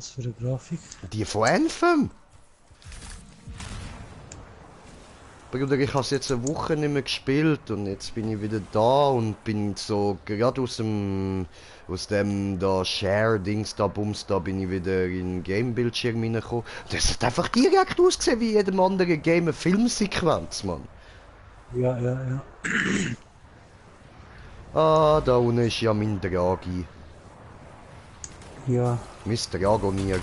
Was für eine Grafik? Die von Anthem? Bruder, ich habe es jetzt eine Woche nicht mehr gespielt und jetzt bin ich wieder da und bin so gerade aus dem da Share-Dings da Bums da bin ich wieder in den Game-Bildschirm reingekommen. Das hat einfach direkt ausgesehen wie in jedem anderen Game eine Filmsequenz, Mann. Ja, ja, ja. Ah, da unten ist ja mein Draghi. Ja, Mr. Dragonier.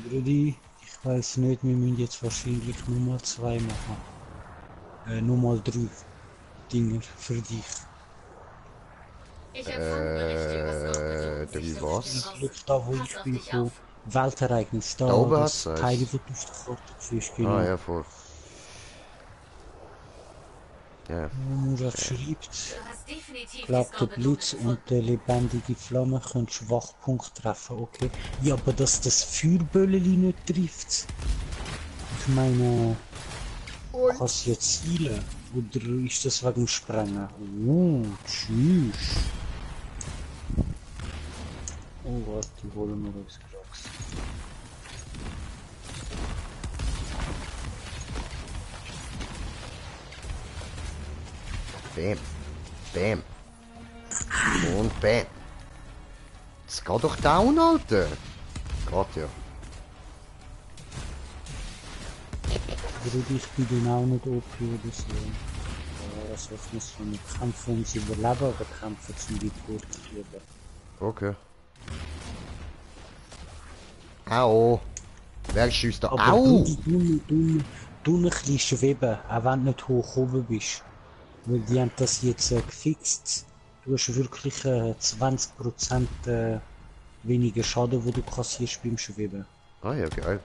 Brudi, ich weiß nicht, wir müssen jetzt wahrscheinlich Nummer 2 machen. Nummer 3 Dinger für dich. Ich empfange Berichte über Soundmethoden, sich Wie so was? Ich glaube, da wo Pass ich auf bin, dich so auf. Weltereignis, Da da oben das hat's Teil, eins. wo du auf der Karte siehst, Ah, genau. ja, voll. Ja. Nur das schreibt, Du hast definitiv die glaubt der Skorpionen Blitz und gefunden. der lebendige Flamme können Schwachpunkt treffen, okay? Ja, aber dass das Feuerbölleli nicht trifft. Ich meine, kannst du jetzt zielen? Oder ist das wegen dem Sprengen? Oh, tschüss. Oh, warte, holen wir uns Krax. Bam. Bam. Und bam. Das geht doch down, Alter. Geht ja. Brudi, ich bin dann auch nicht OP oder so. Also ich muss schon nicht kämpfen, um zu überleben, aber kämpfen, um die Tour zu kriegen. Okay. Au. Wer schießt da? Aber Au! du ein bisschen schweben, auch wenn du nicht hoch oben bist. Weil die haben das jetzt gefixt. Du hast wirklich 20% weniger Schaden, wo du kassierst beim Schweben. Ah ja, geil.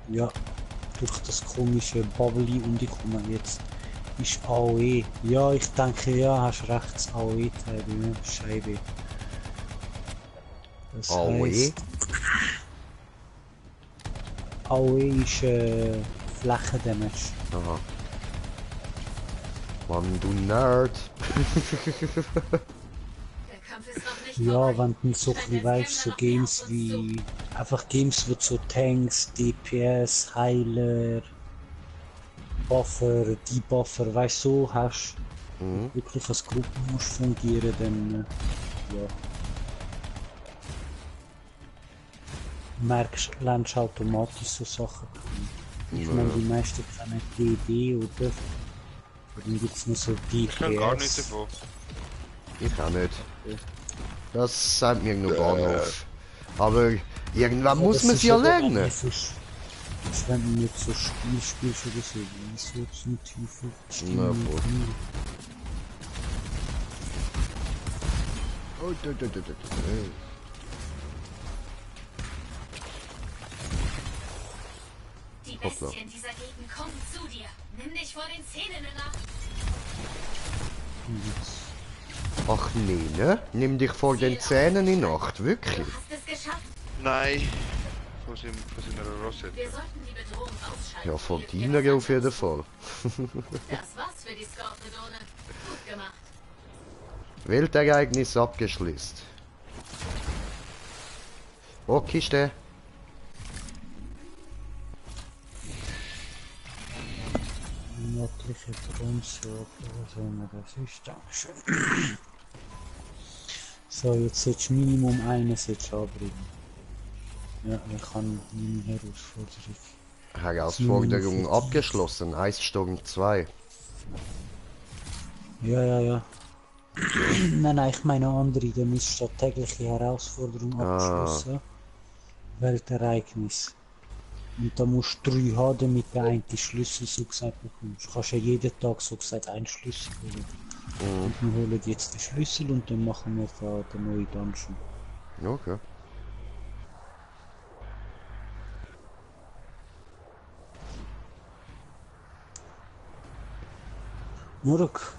Ja, durch das komische Bubbly und ich komme jetzt. Ist AOE. Ja, ich denke, ja, hast recht, das AOE-Teil, ja, Scheibe. Das AOE? heisst, AOE ist Flächendamage. Aha. Mann, du Nerd. Der Kampf ist noch nicht Ja, vorbei. wenn du so ein bisschen weißt, so Games wie, einfach Games, wo du so Tanks, DPS, Heiler, Buffer, Debuffer, weißt du, so hast, Mhm. wirklich als Gruppe musst fungieren, dann, ja. Lernst automatisch so Sachen kennen. Ich meine, die meisten kennen DD, oder? Und dann gibt's noch so DPS. Ich kann gar nichts davon. Ich auch nicht. Das sagt mir nur Bahnhof. Aber irgendwann muss man es ja lernen. Das ist, wenn du nicht so Spiel spielst oder so, wie so zum Teufel. Na, voll. Oh, Die Hoppla. Bestien dieser Gegend kommen zu dir. Nimm dich vor den Zähnen in Acht. Ach nee, ne? Nimm dich vor den Zähnen in Acht, Du wirklich? hast es geschafft. Nein. Von seiner Rosette. Wir sollten die Bedrohung ausschalten. Ja, von deiner auf jeden Fall. Das war's für die Skorpione. Gut gemacht. Weltereignis abgeschlossen. Wo ist der? Nördliche Bronze, was auch immer das ist, Dankeschön. So, jetzt solltest du Minimum eines jetzt anbringen. Ja, ich kann meine Herausforderung. Herausforderung abgeschlossen. Eissturm 2. Ja, ja, ja. Nein, ich meine andere, dann ist statt tägliche Herausforderung abgeschlossen. Weltereignis. Und da musst du 3 haben, damit du einen Schlüssel so gesagt bekommst. Du kannst ja jeden Tag so gesagt einen Schlüssel holen. Und wir holen jetzt den Schlüssel und dann machen wir da den neuen Dungeon. Okay. Murk,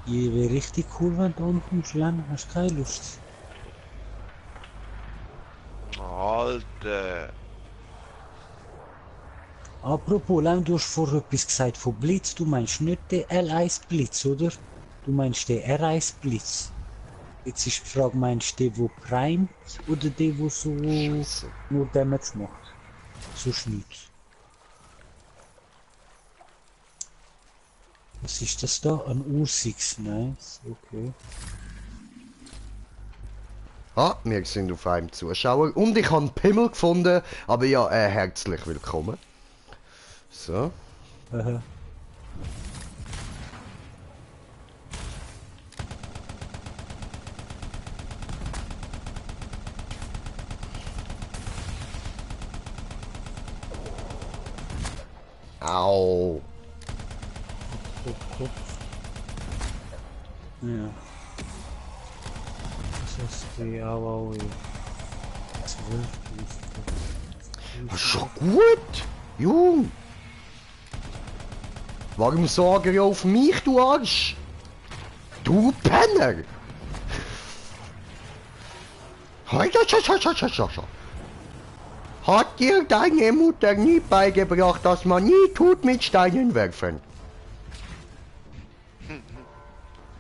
wäre richtig cool, wenn du unten lernen. Hast du keine Lust? Alter. Apropos, Lem, du hast vorher etwas gesagt von Blitz. Du meinst nicht den L1 Blitz, oder? Du meinst den R1 Blitz. Jetzt ist die Frage, meinst du den, der primet oder den, der so Scheiße. nur Damage macht? Sonst nichts. Was ist das da? Ein U6, nice, okay. Ah, wir sind auf einem Zuschauer und ich habe einen Pimmel gefunden, aber ja, herzlich willkommen. So. Aha. Au. Kopf. Ja. Das ist die Aua. 12. Das ist schon gut. Jung. Warum sorge ich auf mich, du Arsch? Du Penner. Hat dir deine Mutter nie beigebracht, dass man nie tut mit Steinen werfen?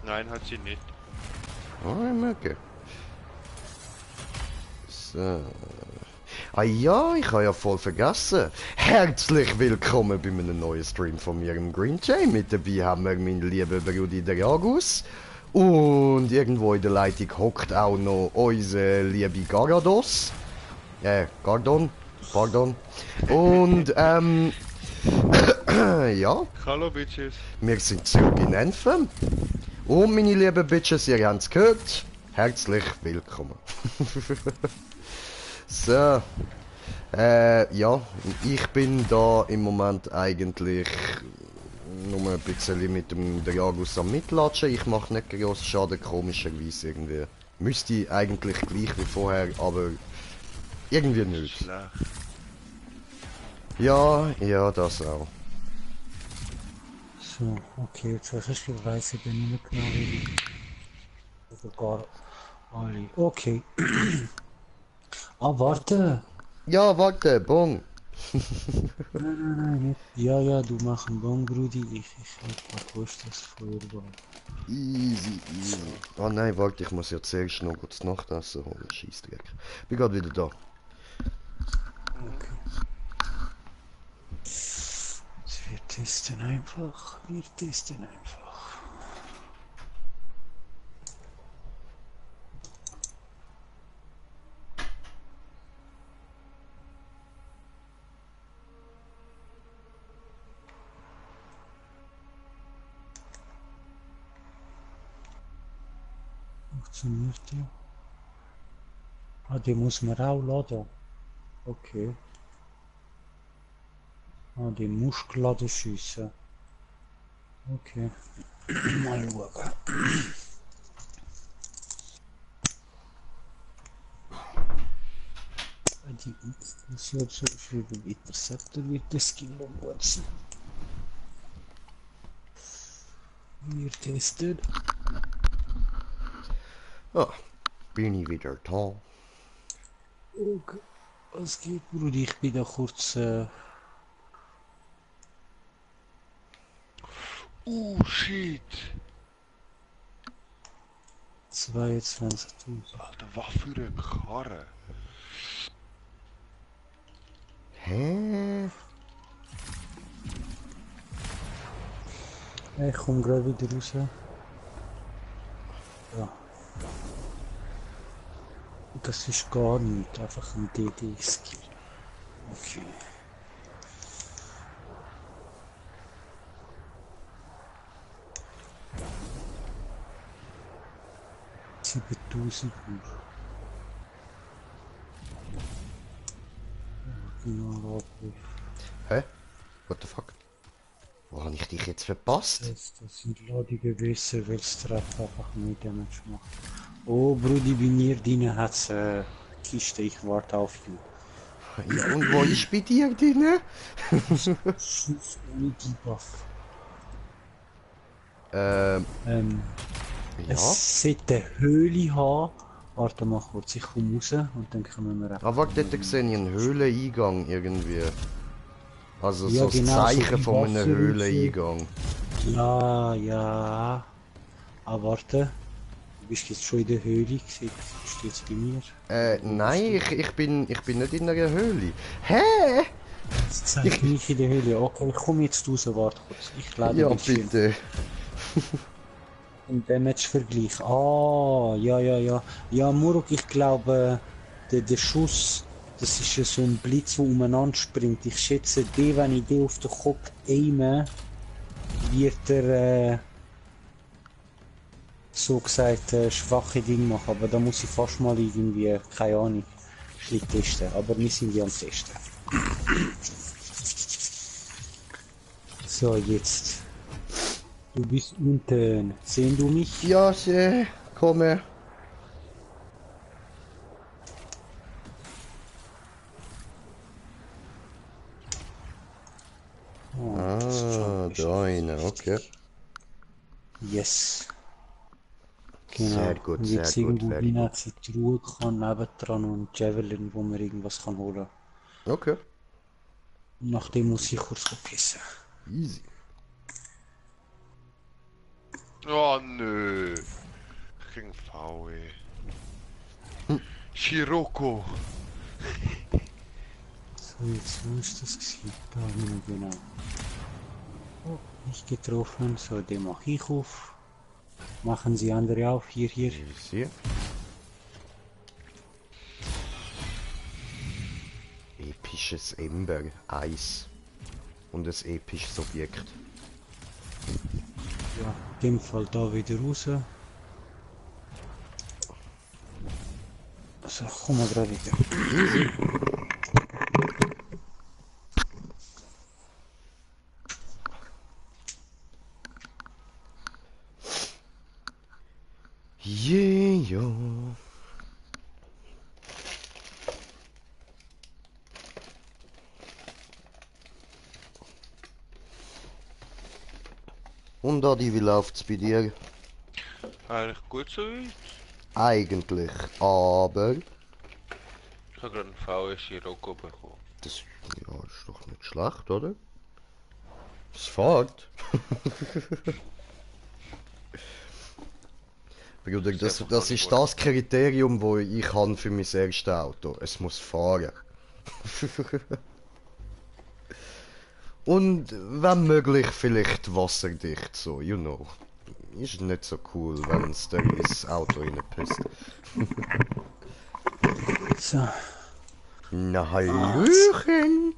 Nein, hat sie nicht. Oh, ich merke. So. Ah ja, ich habe ja voll vergessen. Herzlich willkommen bei einem neuen Stream von mir im Green Jay. Mit dabei haben wir meinen lieben Bruder der Agus. Und irgendwo in der Leitung hockt auch noch unser liebe Garados. Pardon. Und, ja, Hallo Bitches. wir sind zurück in Enfen. Und meine lieben Bitches, ihr habt es gehört. Herzlich willkommen. So. Ja, ich bin da im Moment eigentlich nur ein bisschen mit dem Dragus am Mitlatschen. Ich mache nicht groß Schaden, komischerweise irgendwie. Müsste eigentlich gleich wie vorher, aber irgendwie nicht. Schlecht. Ja, das auch. So, okay, jetzt weiß ich bin nicht genau wie die. Oder gar alle. Okay. Ah, warte. Ja, warte, Bon. Nein, nicht. Ja, du machst einen Bon, Brudi. Ich hab gewusst, das Feuerball. Easy. Oh nein, warte, ich muss ja zuerst noch kurz Nachtessen holen. Scheissdreck. Bin gerade wieder da. Okay. Jetzt wird testen einfach. Funktioniert der? Ah, den muss man auch laden. Okay. Ah, den musst du laden schiessen. Okay. Mal schauen. Die Mission für den Interceptor wird das Skill noch gut sein. Wir testen. Ah, bin ich wieder da. Okay. Was geht, Bruder? Ich bin da kurz. Shit. 22.000. Alter, was für eine Karre. Hä? Ich komme gerade wieder raus. Ja. Das ist gar nicht, einfach ein DD-Skill. Okay. $7.000 Uhr. Genau, Hä? What the fuck? Wo habe ich dich jetzt verpasst? das sind Ladungen gewesen, weil es Treff einfach nicht Damage macht. Oh, Brudi, bei mir drinnen hat es Kiste, ich warte auf you. Ja, und wo ist bei dir drin? Schuss ohne Debuff. Ja. Es sollte eine Höhle haben. Warte mal kurz, ich komme raus und dann können wir Aber warte, dort sehe ich einen Höhleneingang irgendwie. Also Ja, so das genau, so Zeichen wie von einem Wasser und so. Höhleneingang. Ja. Ah, warte. Du bist jetzt schon in der Höhle gewesen. Bist du jetzt bei mir? Nein, ich bin nicht in einer Höhle. Hä? Das zeigt mich in der Höhle. Okay, ich komme jetzt raus, warte kurz. Ich lade Ja, ein bisschen. bitte. Im Damage-Vergleich. Ah, ja, ja, ja. Ja, Muruk, ich glaube, der Schuss, das ist ja so ein Blitz, der umeinander springt. Ich schätze, wenn ich den auf den Kopf aime, wird er, so gesagt, schwache Dinge machen. Aber da muss ich fast mal irgendwie, keine Ahnung, ein bisschen testen. Aber wir sind ja am Testen. So, jetzt. Du bist unten. Sehen du mich? Ja, komme. Oh, Da eine, okay. Yes. Genau. Sehr gut, Und sehr jetzt gut, irgendwo very rein good. zu die Ruhe kann, nebendran und Javelin, wo man irgendwas kann holen. Okay, Und nachdem muss ich kurz pissen. easy. Oh nö. Ging V, ey. Shiroko. So, jetzt wo ist das gewesen? Da genau. Oh, nicht getroffen. So, den mache ich auf. Machen Sie andere auf. Hier. Easy. Episches Ember, Eis. Und ein episches Objekt. Ja, in dem Fall da wieder raus. So, komm mal gerade wieder. Yeah. Und Adi, wie läuft's bei dir? Eigentlich gut so weit. Eigentlich, aber... Ich habe gerade einen VW Shiroko bekommen. Das ja, ist doch nicht schlecht, oder? Es fährt. Bruder, das ist das Kriterium, wo ich habe für mein erstes Auto. Es muss fahren. Und wenn möglich vielleicht wasserdicht, so, you know. Ist nicht so cool, wenn es da ins Auto reinpisst. So. Na hallöchen!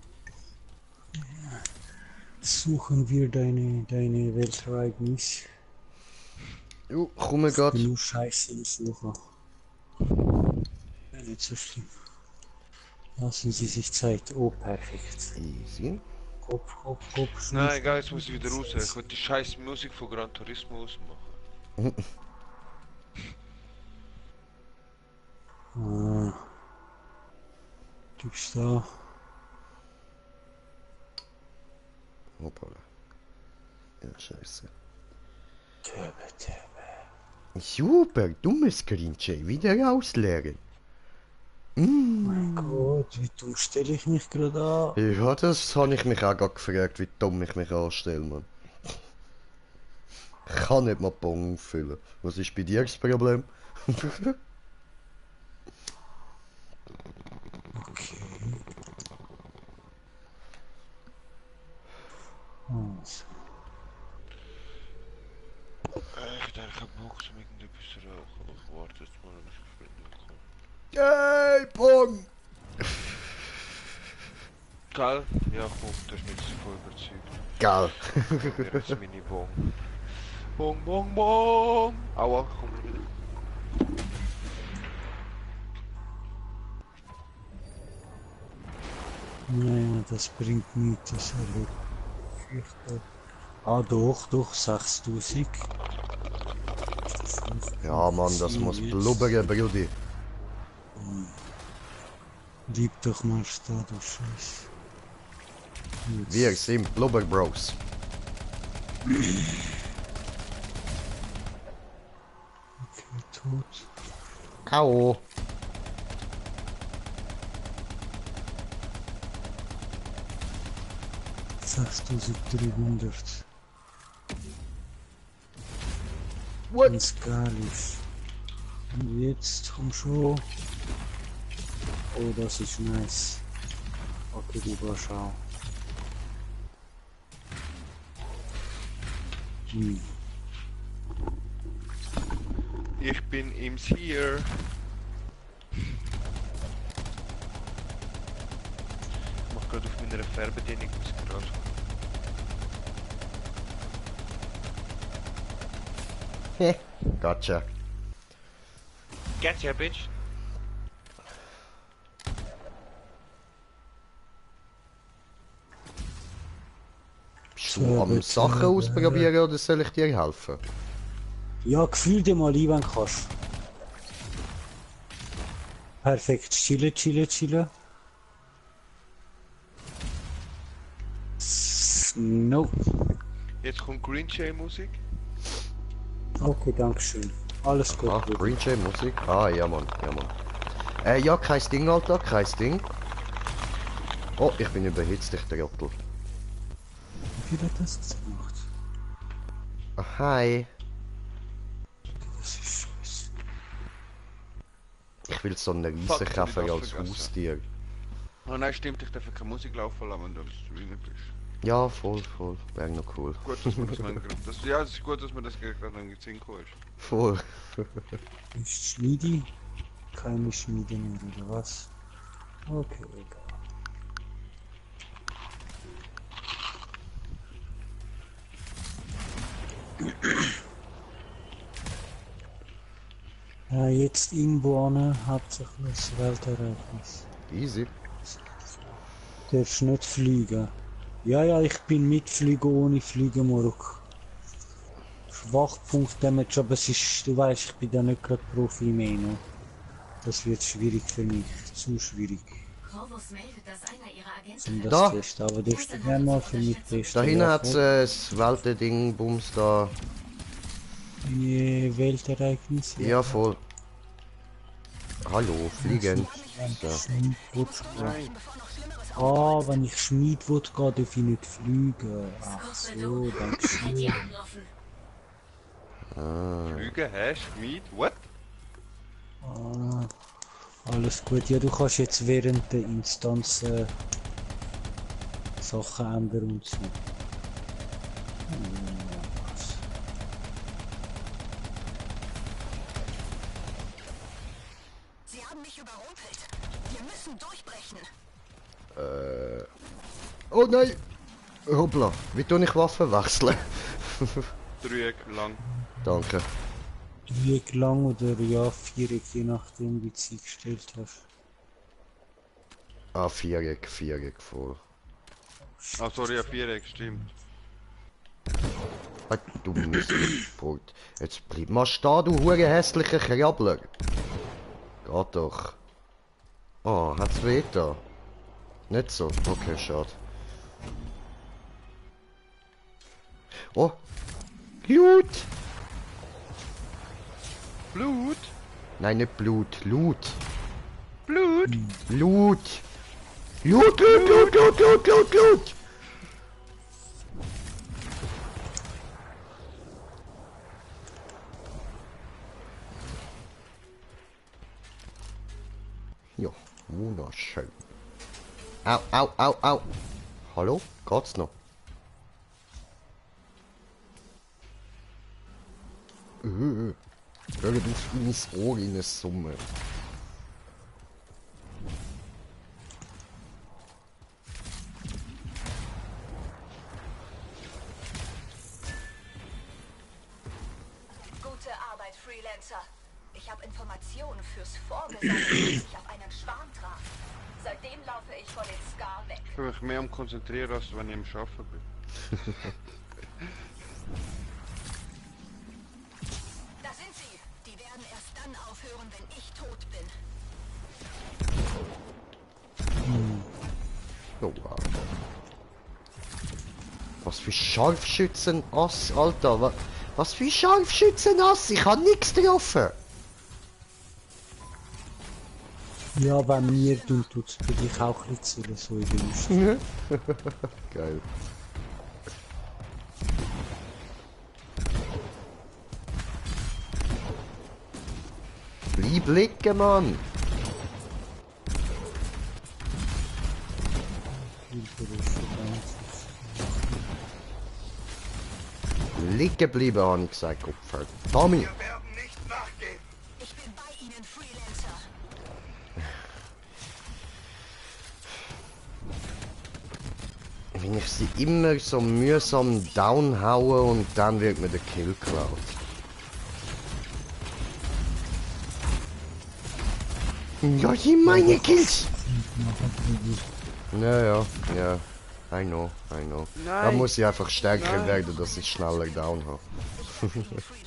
Suchen wir deine Weltereignis. Jo, komm mal Ich bin grad. nur scheiße im Suchen. Ja, nicht so schlimm. Lassen Sie sich Zeit. Oh, perfekt. Easy. Kopf. Nein, egal, jetzt muss ich wieder raus. Ich will die scheiß Musik von Gran Turismo ausmachen. Ah. Du bist da. Hoppala. Ja, scheiße. Töbe. Super, dummes Grinche, wieder ausleeren. Mein Gott, wie dumm stelle ich mich gerade an? Ja, das habe ich mich auch gerade gefragt, wie dumm ich mich anstelle, Mann. Ich kann nicht mal Bon auffüllen. Was ist bei dir das Problem? Okay. Also. Ich denke, ich habe Bock zum irgendetwas zu rauchen, aber ich warte jetzt mal, bis ich Freunde komme. Yay, Bon! Geil? Ja, komm, das ist mich jetzt voll überzeugt. Geil. Ja, das ist meine Bon. Bon! Aua, komm wieder. Naja, das bringt nichts, das erlebt. Ah doch, 6000. Ja, Mann, das muss blubbern, Brudi. Lieb doch mal da, du Scheiß. Wir sind Blubber Bros. Okay, tot. Au. $6.300. What? Wenn's geil ist. Und jetzt komm schon. Oh, das ist nice. Okay, die Überschau. Hm. Ich bin im Seer. Ich mach gerade auf meiner Fernbedienung das gerade. Gotcha. Gotcha, bitch. Bist du am Sachen ausprobieren oder soll ich dir helfen? Ja, gefühl dir mal ein, wenn du kannst. Perfekt, chillen, chillen, chillen. Nope. Jetzt kommt Green Jay Musik. Okay, danke schön. Alles gut. Ah, Bruder. Green Jay Musik? Ah, ja Mann, ja Mann. Ja, kein Ding, Alter, kein Ding. Oh, ich bin überhitzt, ich Trottel. Wie hat das jetzt gemacht? Ah, hi. Das ist scheiße. Ich will so einen Fuck, Riesenkäfer hab ich das als vergessen. Haustier. Oh nein, stimmt, ich darf keine Musik laufen lassen, wenn du rein bist. Ja, voll, voll. Wäre noch cool. Gut, dass man das noch das, ja, es ist gut, dass man das gerade noch in den Sinn gekommen ist. Voll. Ist Schmiedi? Keine Schmiede mehr, oder was? Okay, egal. Ja, jetzt irgendwo an, hauptsächlich das Weltereignis. Easy. Darfst nicht fliegen. Ja, ja, ich bin mitfliegen ohne Fliegen, Morok. Schwachpunkt Damage, aber es ist, du weißt, ich bin da nicht gerade Profi mehr, ne? Das wird schwierig für mich, zu schwierig, Corvus meldet, dass einer ihrer Agenten um das Da. zu testen. Aber darfst du gerne mal für mich testen. Da hinten Ja, hat's das Weltending, Bums da. Weltereignis. Ja, voll. Hallo, fliegen. So. Nein. Ah, wenn ich Schmied will, darf ich nicht fliegen. Ach so, danke die schön. angegriffen. Lüge, hä? Schmied? What? Ah, alles gut. Ja, du kannst jetzt während der Instanz Sachen ändern und so. Sie haben mich überrumpelt. Wir müssen durchbrechen. Oh nein! Hoppla, wie tue ich Waffen wechseln? Dreieck lang. Danke. Dreieck lang oder ja, Viereck, je nachdem wie du sie gestellt hast. Ah, Viereck, Viereck voll. Ah, sorry, ja, Viereck, stimmt. Ah, du Mistbrot. Jetzt bleib mal stehen, du hure hässlicher Krabbler. Geht doch. Oh, hat's weh da? Nicht so? Okay, schade. Oh! Blut! Blut? Nein, nicht Blut. Loot. Blut? Loot! Loot, Loot, Loot, Loot, Loot, Loot, Loot! Ja, wunderschön. Au, au, au, au. Hallo? Geht's noch? Hör auf mein Ohr in eine Summe. Gute Arbeit, Freelancer. Ich habe Informationen fürs Fort gesammelt, als ich auf einen Schwarm traf. Seitdem laufe ich vor den Scar weg. Ich bin mich mehr am konzentrieren, als wenn ich am Arbeiten bin. Da sind sie. Die werden erst dann aufhören, wenn ich tot bin. Oh, wow. Was für Scharfschützen-Ass, Alter. Was für Scharfschützen-Ass? Ich hab nichts getroffen. Ja, bei mir tut es für dich auch ein bisschen so in der Liste. Geil. Bleib liegen, Mann! Liegen bleiben, habe ich gesagt, Opfer. Tommy! Wir werden nicht nachgeben. Ich bin bei Ihnen, Freelancer. Wenn ich sie immer so mühsam downhaue und dann wird mir der Kill geklaut. Ja, ich meine Kills! Ja, I know. Da Nein! muss ich einfach stärker Nein. werden, dass ich schneller down habe.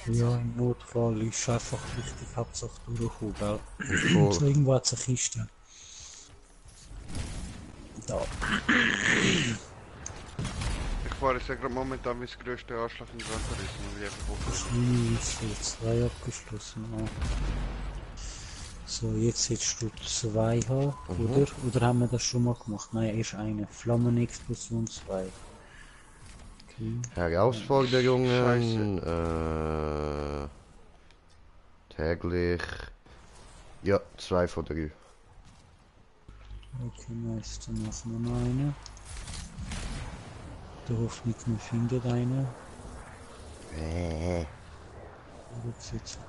Ja, im Notfall ist einfach wichtig, Hauptsache durchkommen, gell? Voll. So irgendwo hat es eine Kiste. Da. Ich fahre jetzt gerade momentan mein grösster Anschlag in Gran Turismo, weil ich einfach auf Ist 2 abgeschlossen. Ah. So, jetzt hättest du 2 haben, oder? Oder haben wir das schon mal gemacht? Nein, erst eine. Flammenexplosion 2. Okay. Herausforderungen, täglich. Ja, 2 von 3. Okay, nice. Dann machen wir noch eine. Der Hoffnung, wir finden eine. Oder sieht's aus?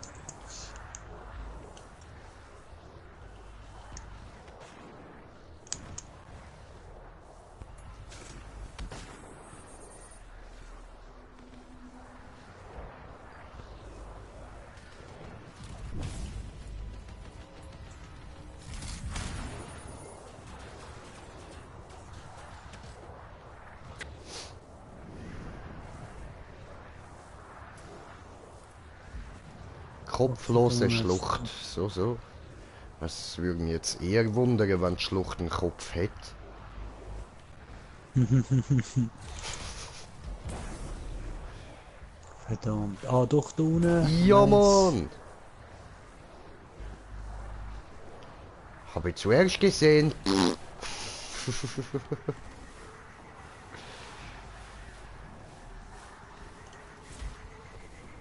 Kopflose Schlucht. So. Es würde mich jetzt eher wundern, wenn die Schlucht einen Kopf hat. Verdammt. Ah, doch, da unten. Ja, Nice. Mann! Habe ich zuerst gesehen.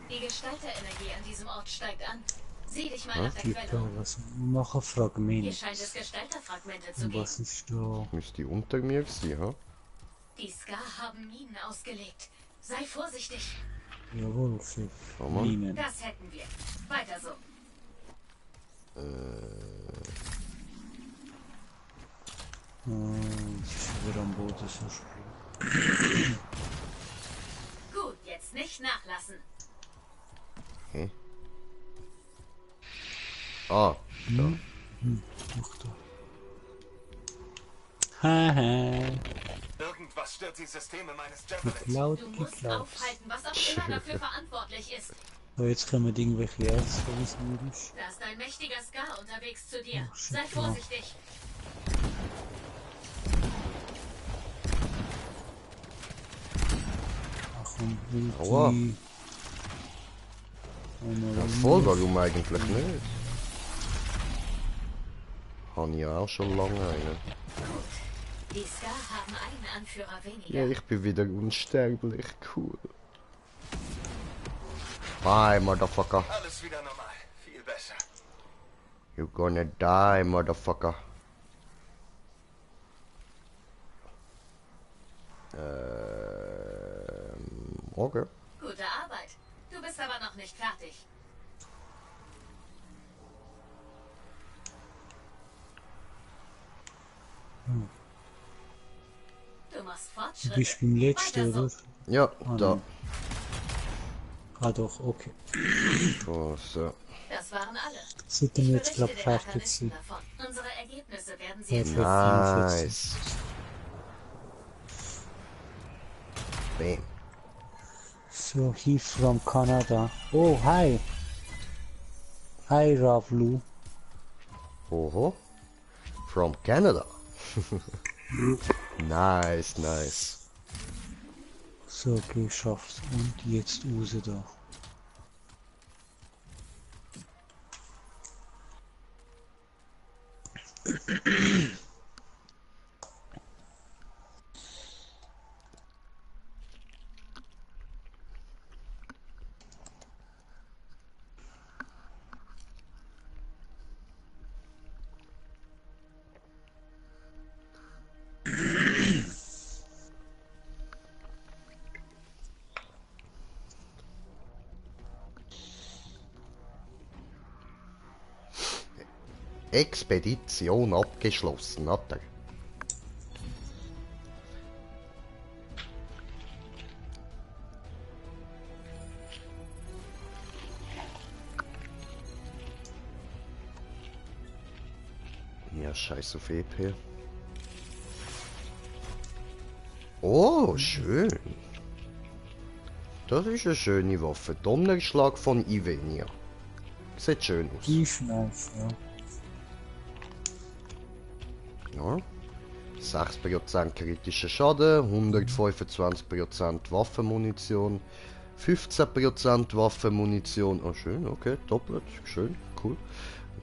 Die Gestalterenergie an diesem Ort steigt an. Sieh dich mal nach der Gibt da Quelle. was? Machen Hier Fragment. scheint es Gestalterfragmente zu Und geben. was ist da? Müsste unter mir sein, ha? Die Ska haben Minen ausgelegt. Sei vorsichtig. Jawohl, Chef. Schau mal. Minen. Das hätten wir. Weiter so. Ich ist wieder am Boden so spät. Gut, jetzt nicht nachlassen. Okay. Ah, da. Ach da. Haha. Irgendwas stört die Systeme meines Javelins. Geklaut, Du musst geklaut. aufhalten, was auch immer dafür verantwortlich ist. So, jetzt kommen irgendwelche Ärzte, wie es mir ist. Da ist ein mächtiger Ska unterwegs zu dir. Oh, shit, Sei vorsichtig. Ach, und Multi. Aua. Einmal Ja, um. voll, warum eigentlich nicht? Habe ich auch schon lange einen. Die Ska haben einen Anführer weniger. Ja, ich bin wieder unsterblich, cool. Bye, motherfucker. Alles wieder normal. Viel besser. You're gonna die, motherfucker. Okay. Gute Arbeit. Du bist aber noch nicht fertig. Du machst Du Fortschritte. bist beim letzten, Weiter oder? so. Ja, da. nein. Ah doch, okay. Oh, so. Das waren alle. Sollten Ich wir jetzt, berichte glaub den fertig Arkanisten sein. davon. Unsere Ergebnisse werden sie jetzt Perfekt. Nice. Bam. So, he's from Canada. Oh, hi. Hi, Ravlu. Oho. From Canada. Nice, nice. So, geschafft. Und jetzt raus da. Expedition abgeschlossen, hat er. Ja, scheiß auf EP. Oh, schön. Das ist eine schöne Waffe. Donnerschlag von Ivenia. Sieht schön aus. Die ist nice, ja. Ja. 6% kritischer Schaden, 125% Waffenmunition, 15% Waffenmunition. Oh, schön, okay, doppelt, schön, cool.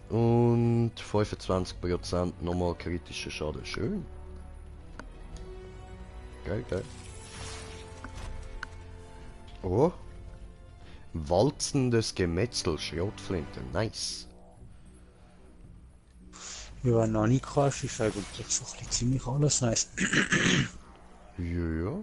Und 25% nochmal kritischer Schaden, schön. Geil, geil. Oh. Walzendes Gemetzel, Schrotflinte, nice. Ja, Nanika ist eigentlich so ein bisschen ziemlich alles nice. Ja.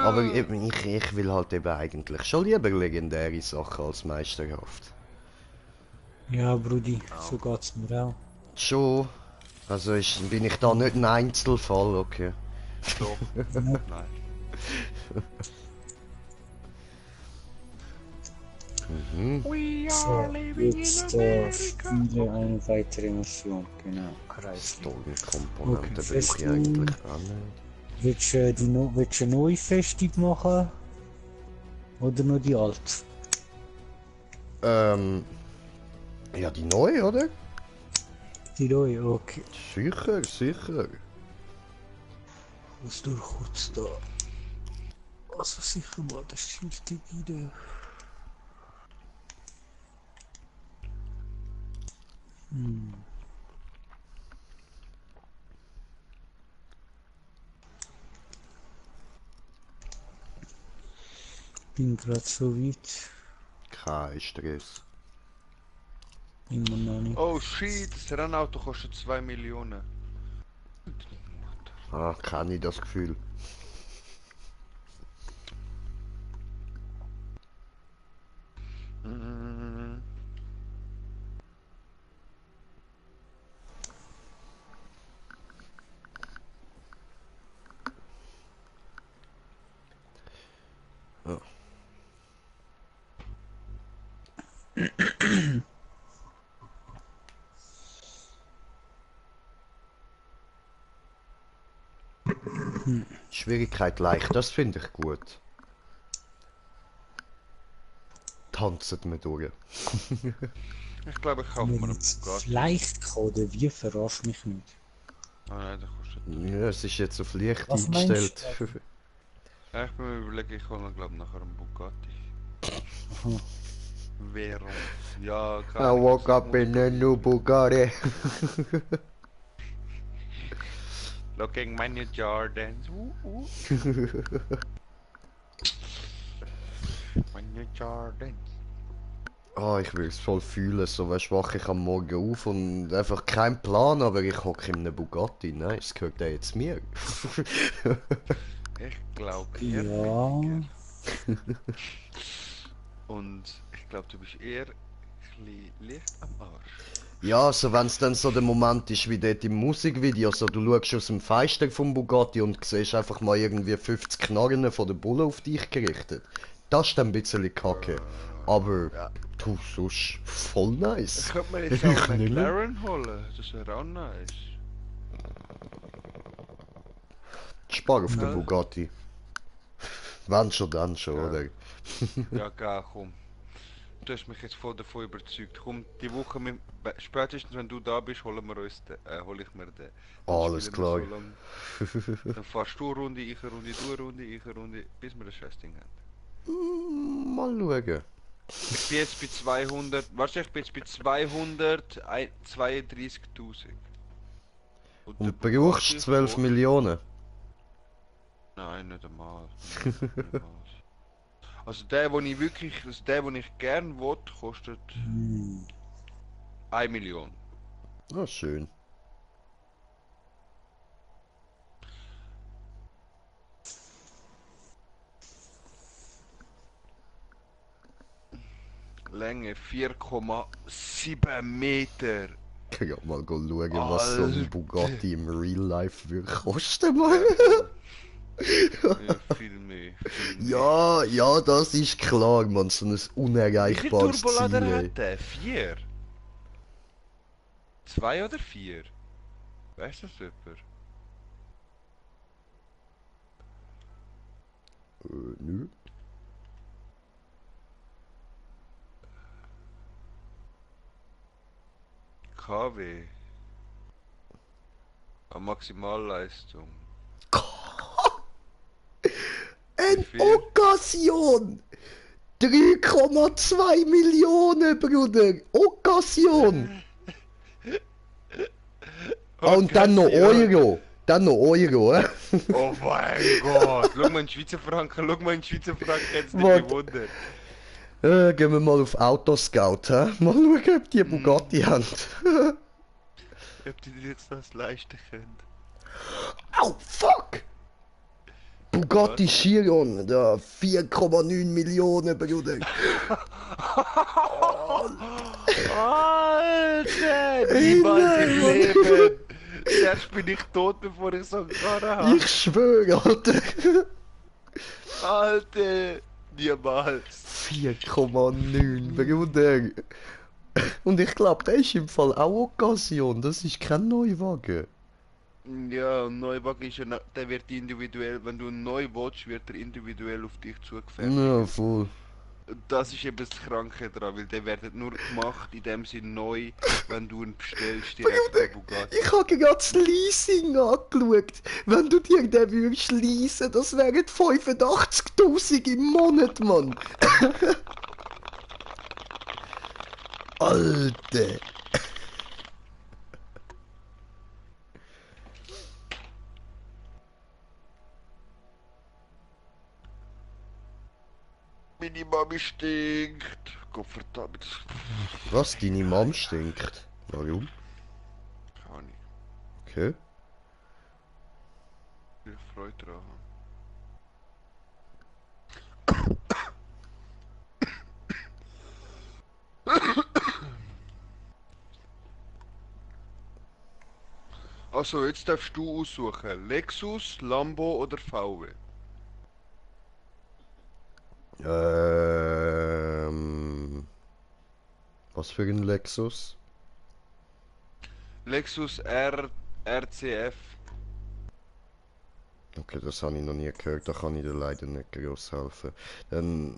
Aber ich will halt eben eigentlich schon lieber legendäre Sachen als meisterhaft. Ja, Brudi, so geht's mir auch. Schon. Also bin ich da nicht ein Einzelfall, okay. Doch. Nein. So, jetzt spiele eine weitere Mission. Genau, Kreis. Stolen-Komponente Okay, brauche ich Festung. eigentlich auch nicht. Willst du eine neue Festung machen? Oder nur die alte? Ja, die neue, oder? Die neue, okay. Sicher, sicher. Was durch kurz da. Also sicher mal das Schild wieder. Bin gerade so weit. Kein Stress. Immer noch nicht. Oh shit, das Rennauto kostet 2 Millionen. Ah, kenne ich das Gefühl. Mm. Ja. Schwierigkeit leicht, das finde ich gut. Tanzen wir durch. Ich glaube, ich kaufe mir einen Jetzt Bugatti. vielleicht kann oder wie, verarsch mich nicht. Oh nein, der kostet. Ja, es ist jetzt auf leicht Was eingestellt. meinst Ja, ich bin mir überlegen, ich hole mir glaube nachher einen Bugatti. Aha. Währung. Ja, I klar. woke up in a new Bugatti. Looking my new Jordans. My new Jordans. Oh, ich will es voll fühlen, so weißt, wache ich am Morgen auf und einfach kein Plan, aber ich hocke in einem Bugatti. Nice, gehört der jetzt mir? Ich glaube Ja. eher. Und ich glaube, du bist eher ein bisschen Licht am Arsch. Ja, so wenn es dann so der Moment ist wie dort im Musikvideo, so du schaust aus dem Fenster vom Bugatti und siehst einfach mal irgendwie 50 Knarren von der Bulle auf dich gerichtet. Das ist dann ein bisschen kacke. Aber Ja. du, sonst voll nice. Ich könnte mir jetzt auch einen McLaren holen, das wäre auch nice. Spar auf den Ja. Bugatti. Wenn schon, dann schon, Ja. oder? Ja, geil, komm. Du hast mich jetzt voll davon überzeugt. Komm, die Woche, spätestens wenn du da bist, holen wir uns den, hol ich mir den. Dann Alles spielen wir klar. so lang. Dann fährst du eine Runde, ich eine Runde, du eine Runde, ich eine Runde, bis wir das Scheißding haben. Mal schauen. Ich bin jetzt bei 200, warte, ich bin jetzt bei 232.000. Und brauchst 12 Millionen. Nein, nicht einmal. Nicht einmal. Also der, den ich wirklich, also der, den ich gern will, kostet 1 Million. Ah, schön. Länge 4,7 Meter. Ich kann grad mal schauen, was so Alter. ein Bugatti im Real Life würde kosten, Mann. Ja, viel mehr. Viel mehr. Ja, ja, das ist klar, man, so ein Wie viel unerreichbares Turbolader Ziel. hat der? 4? 2 oder 4? Weißt du das jemand? Nö. KW. An Maximalleistung. Eine viel? Occasion! 3,2 Millionen, Bruder! Occasion! Ah, und dann noch Euro! Dann noch Euro, Oh mein Gott! Schau mal in Schweizer Franken, jetzt nicht Warte. bewundert. Gehen wir mal auf Autoscout, hä? Mal schauen, ob die Bugatti haben. Ob die dir jetzt das leisten können. Au, fuck! Bugatti Chiron, da 4,9 Millionen, Bruder. Alter! Niemals im Leben! Zuerst bin ich tot, bevor ich so Karre habe. Ich schwöre, Alter. Alter! Niemals! 4,9, Bruder. Und ich glaube, der ist im Fall auch Occasion. Das ist kein Neuwagen. Ja, ein Neuwagen ist ja, der wird individuell, wenn du einen neu willst, wird er individuell auf dich zugefertigt. Ja, voll. Das ist eben das Kranke dran, weil der wird nur gemacht, in dem Sinne neu, wenn du ihn bestellst, direkt bei Bugatti. Ich habe gerade das Leasing angeschaut. Wenn du dir den würdest leasen, das wären 85.000 im Monat, Mann. Alter. Meine Mami stinkt. Gott verdammt. Was, deine Mom stinkt? Warum? Keine Ahnung. Okay. Ich Freude dran. Also, jetzt darfst du aussuchen. Lexus, Lambo oder VW? Was für ein Lexus? Lexus RCF. Okay, das habe ich noch nie gehört, da kann ich dir leider nicht groß helfen. Dann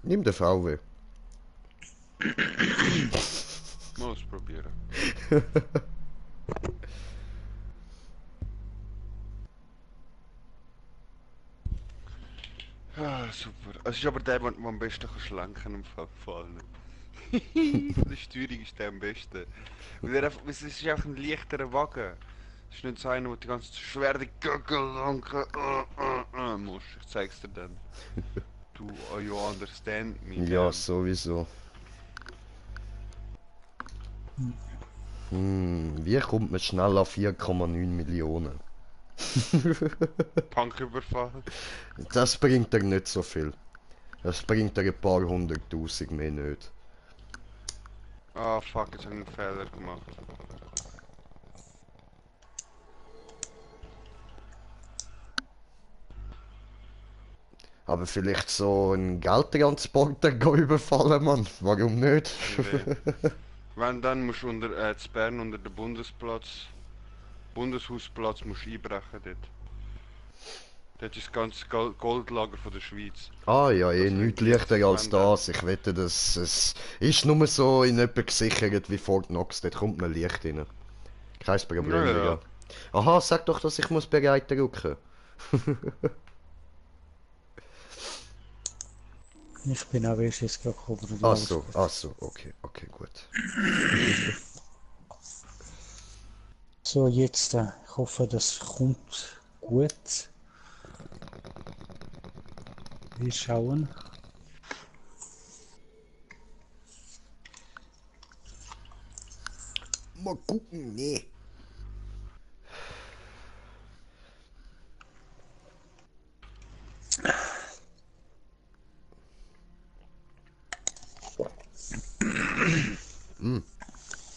nimm den VW. Mal ausprobieren. Ah, super. Es ist aber der, der am besten kann schlenken im Fall von allen. Von der Steuerung ist der am besten. Weil er einfach, es ist einfach ein leichterer Wagen. Es ist nicht so einer, wo die ganze schwere Göckel lanken musst. Ich zeig's dir dann. Du, you understand me. Ja, man. sowieso. Wie kommt man schnell auf 4,9 Millionen? Punk überfahren. Das bringt dir nicht so viel. Das bringt dir ein paar hunderttausend mehr nicht. Ah, fuck, jetzt hab ich einen Fehler gemacht. Aber vielleicht so einen Geldtransporter gehen überfallen, Mann. Warum nicht? Wenn, dann musst du unter zu Bern unter den Bundeshausplatz musst du einbrechen dort. Dort ist das ganze Goldlager von der Schweiz. Ah ja, Das nichts wird leichter als wenn das. Ich wette, dass es ist nur so in etwa gesichert wie Fort Knox. Dort kommt man Licht rein. Kein Problem, Ja, ja. Digga. Aha, sag doch, dass ich muss bereit rücken. Ich bin auch erst jetzt gerade gekommen. Ach so, okay, gut. So, jetzt, ich hoffe, das kommt gut. Wir schauen. Mal gucken, nee.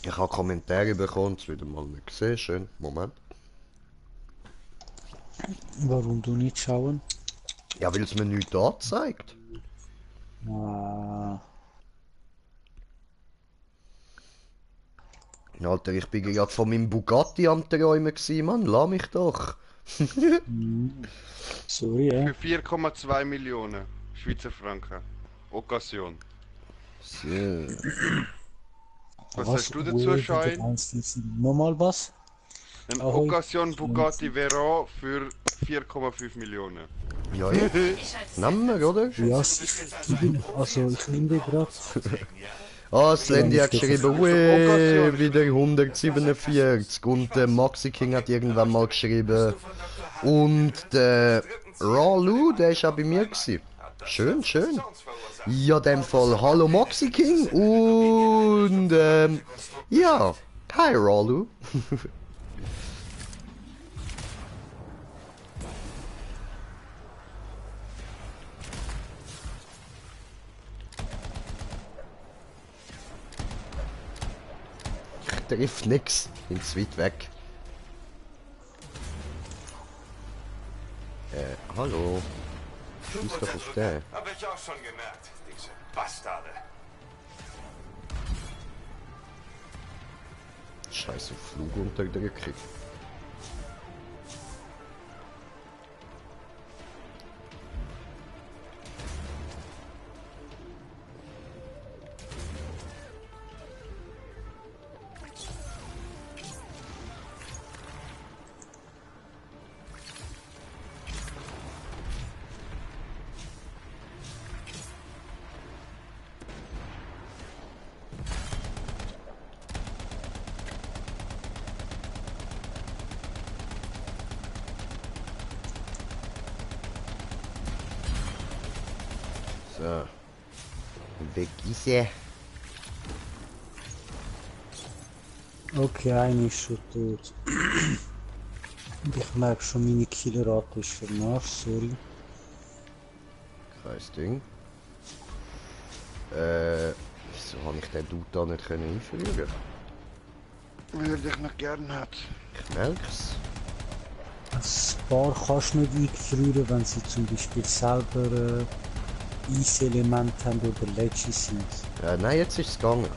Ich habe Kommentare bekommen, das wieder mal nicht gesehen. Schön, Moment. Warum du nicht schauen? Ja, weil es mir nichts anzeigt. Ah, Alter, ich bin gerade von meinem Bugatti am Träumen gewesen, Mann. Lass mich doch. sorry, Für 4,2 Millionen Schweizer Franken. Occasion. So. Was sagst du dazu, Schein? Nochmal was? Ein Ahoi. Occasion Bugatti Veyron für 4,5 Millionen. Ja, jetzt. Ich halte es Nehmen wir, oder? Ja, also ich nehme den gerade. Ah, das Landy hat geschrieben, ui, wieder 147. Und der Maxi King hat irgendwann mal geschrieben. Und der Ralu, der ist auch bei mir gewesen. Schön, schön. Ja, in dem Fall, hallo Maxi King. Und, ja, hi Ralu. Ich triff nix, bin zu weit weg. Hallo. Schieß doch auf den. Hab ich auch schon gemerkt, diese Bastarde. Scheiße, Flug unterdrücken. So. Weg ist er. Okay, einer ist schon tot. Und ich merke schon, meine Killerrate ist für den Arsch, sorry. Kein Ding. Wieso habe ich den Dude da nicht einfügen? Weil er dich noch gern hat. Ich merk's. Ein paar kannst du nicht einfrieren, wenn sie zum Beispiel selber Eis-Elemente haben oder Ledge sind. Nein, jetzt ist es gegangen.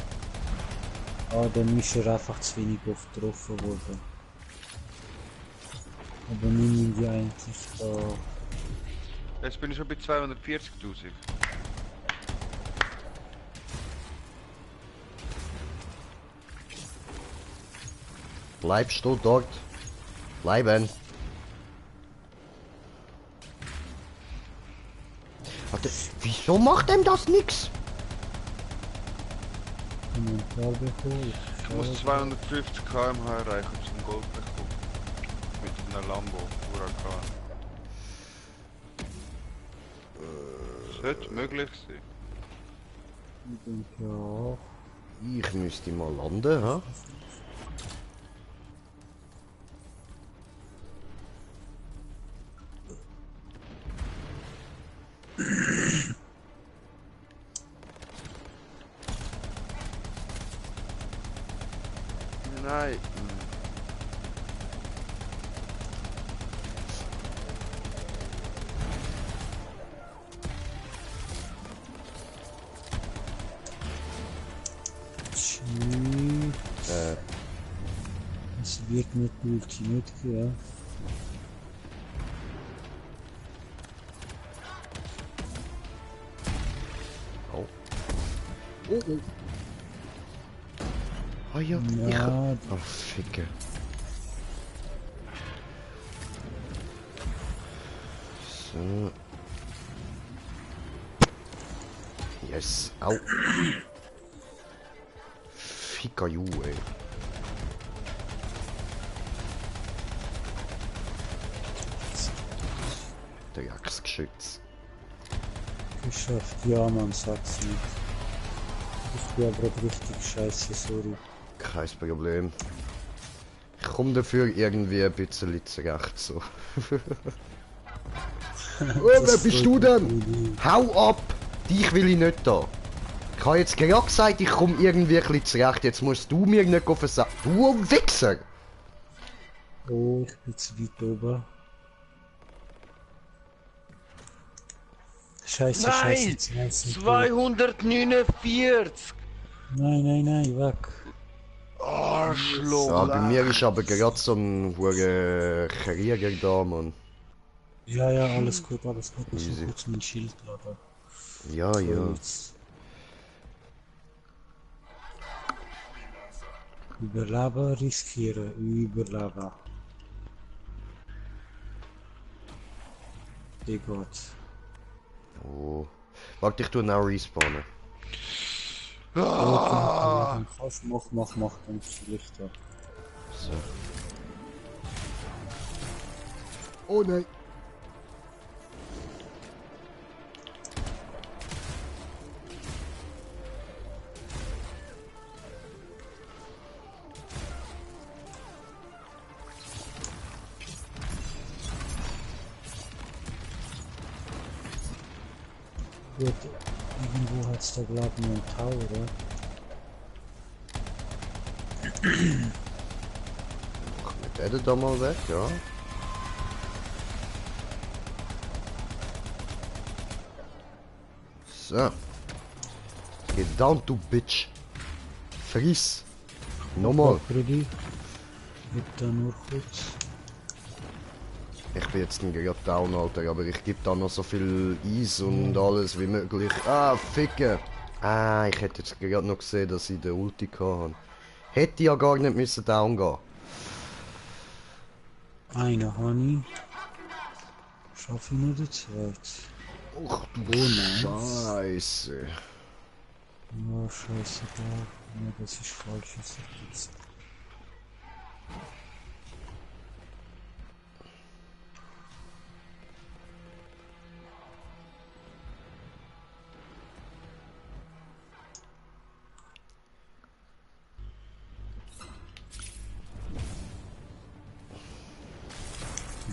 Ah, dann ist er einfach zu wenig oft getroffen worden. Aber wir nehmen die eigentlich da. Jetzt bin ich schon bei 240.000. Bleibst du dort? Bleiben. Warte, wieso macht dem das nix? Kommentar bekommen. Ich muss 250 km/h erreichen, um zum Gold zu bekommen. Mit einem Lambo Huracan. Sollte möglich sein. Ich denke auch. Ich müsste mal landen, ha? Nein. Tschüss. Es wird mit Multi nicht gehen. Oh. Oh, oh. Ah ja, ich... Ja, Oh, Ficke. So. Yes. Au. Ficker you, ey. Der Jagdgeschütz. geschafft. Ja, man sagt's nicht. Ich bin aber auch richtig scheiße, sorry. Kein Problem. Ich komme dafür irgendwie ein bisschen zurecht, so. Oh, wer bist du denn? Hau ab! Dich will ich nicht da. Ich habe jetzt gerade gesagt, ich komme irgendwie ein bisschen zurecht. Jetzt musst du mir nicht versagen. Du Wichser! Oh, ich bin zu weit oben. Scheiße, Nein! scheiße. 249! Nein, weg. Arschloch! Ja, bei mir ist aber gerade so ein Krieger da, Mann. Ja, alles gut. Ich muss Easy. nur kurz mein Schild laden. Ja, So, ja. jetzt. Überleben, riskieren, überleben. Wie geht's? Oh. Warte, ich tu auch respawnen. Ah. Mach, dann vielleicht da. So. Oh nein. Gut, irgendwo hat's da glaub ich noch einen Tower, oder? Machen wir den da mal weg, ja. So. Get down, du Bitch. Friss. Nochmal. Ready? Ich da nur kurz. Ich bin jetzt gerade down, Alter, aber ich gebe da noch so viel Eis und alles wie möglich. Ah, ficken! Ah, ich hätte jetzt gerade noch gesehen, dass ich den Ulti hatte. Hätte ja gar nicht müssen down gehen. Einer habe ich. Schaffe ich nur den zweiten. Ach du nice. Scheiße. Ja, scheißegal. Ja, das ist falsch. Das ist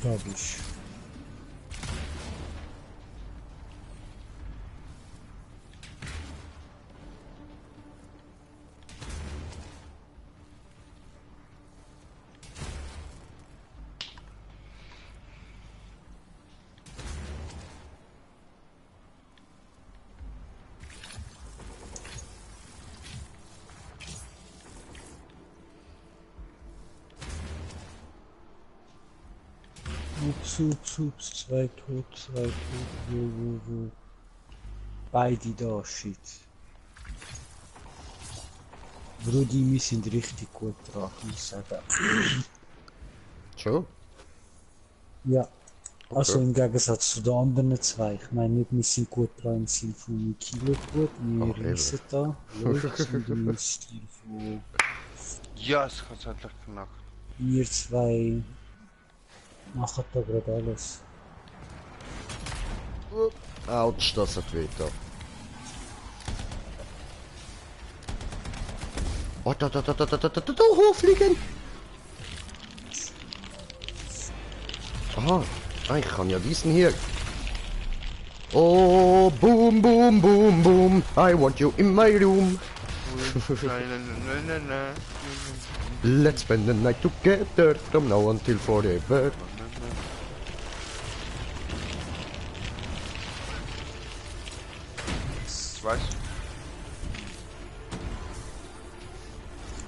da bist du. Ups, zwei tot, wo. Beide da, shit. Brudi, wir sind richtig gut dran, muss ich sagen. Schon? Ja. Also im Gegensatz zu den anderen zwei. Ich meine nicht, wir sind gut dran im Sinn von Kilo gut, wir Ach, reissen da, läuft, sondern im Stil von Ja, es hat endlich knackt. wir zwei machen da gerade alles. Autsch, das hat weh da. Oh, da, hochfliegen! Aha, ich kann ja diesen hier. Oh, boom, boom, boom, boom. I want you in my room. Nein. Let's spend the night together from now until forever. Was?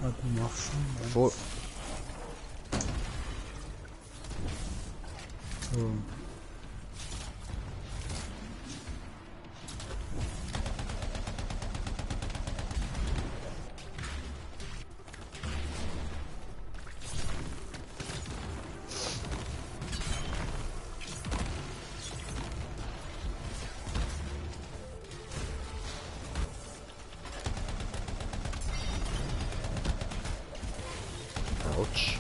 Ah, du machst schon. Vor So. Autsch.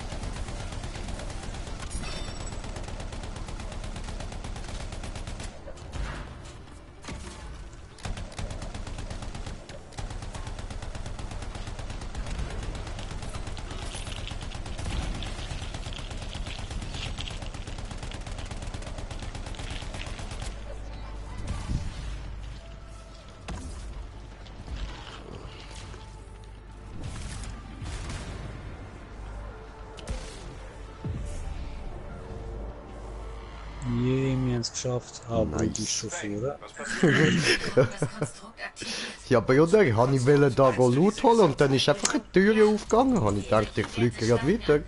es geschafft. Aber Nice. du bist schon vor. Was passiert? Das Konstrukt aktiviert. Ja, aber ja, ich wollte da Loot holen und dann ist einfach eine Tür aufgegangen. Habe ich gedacht, ich fliege gerade weiter.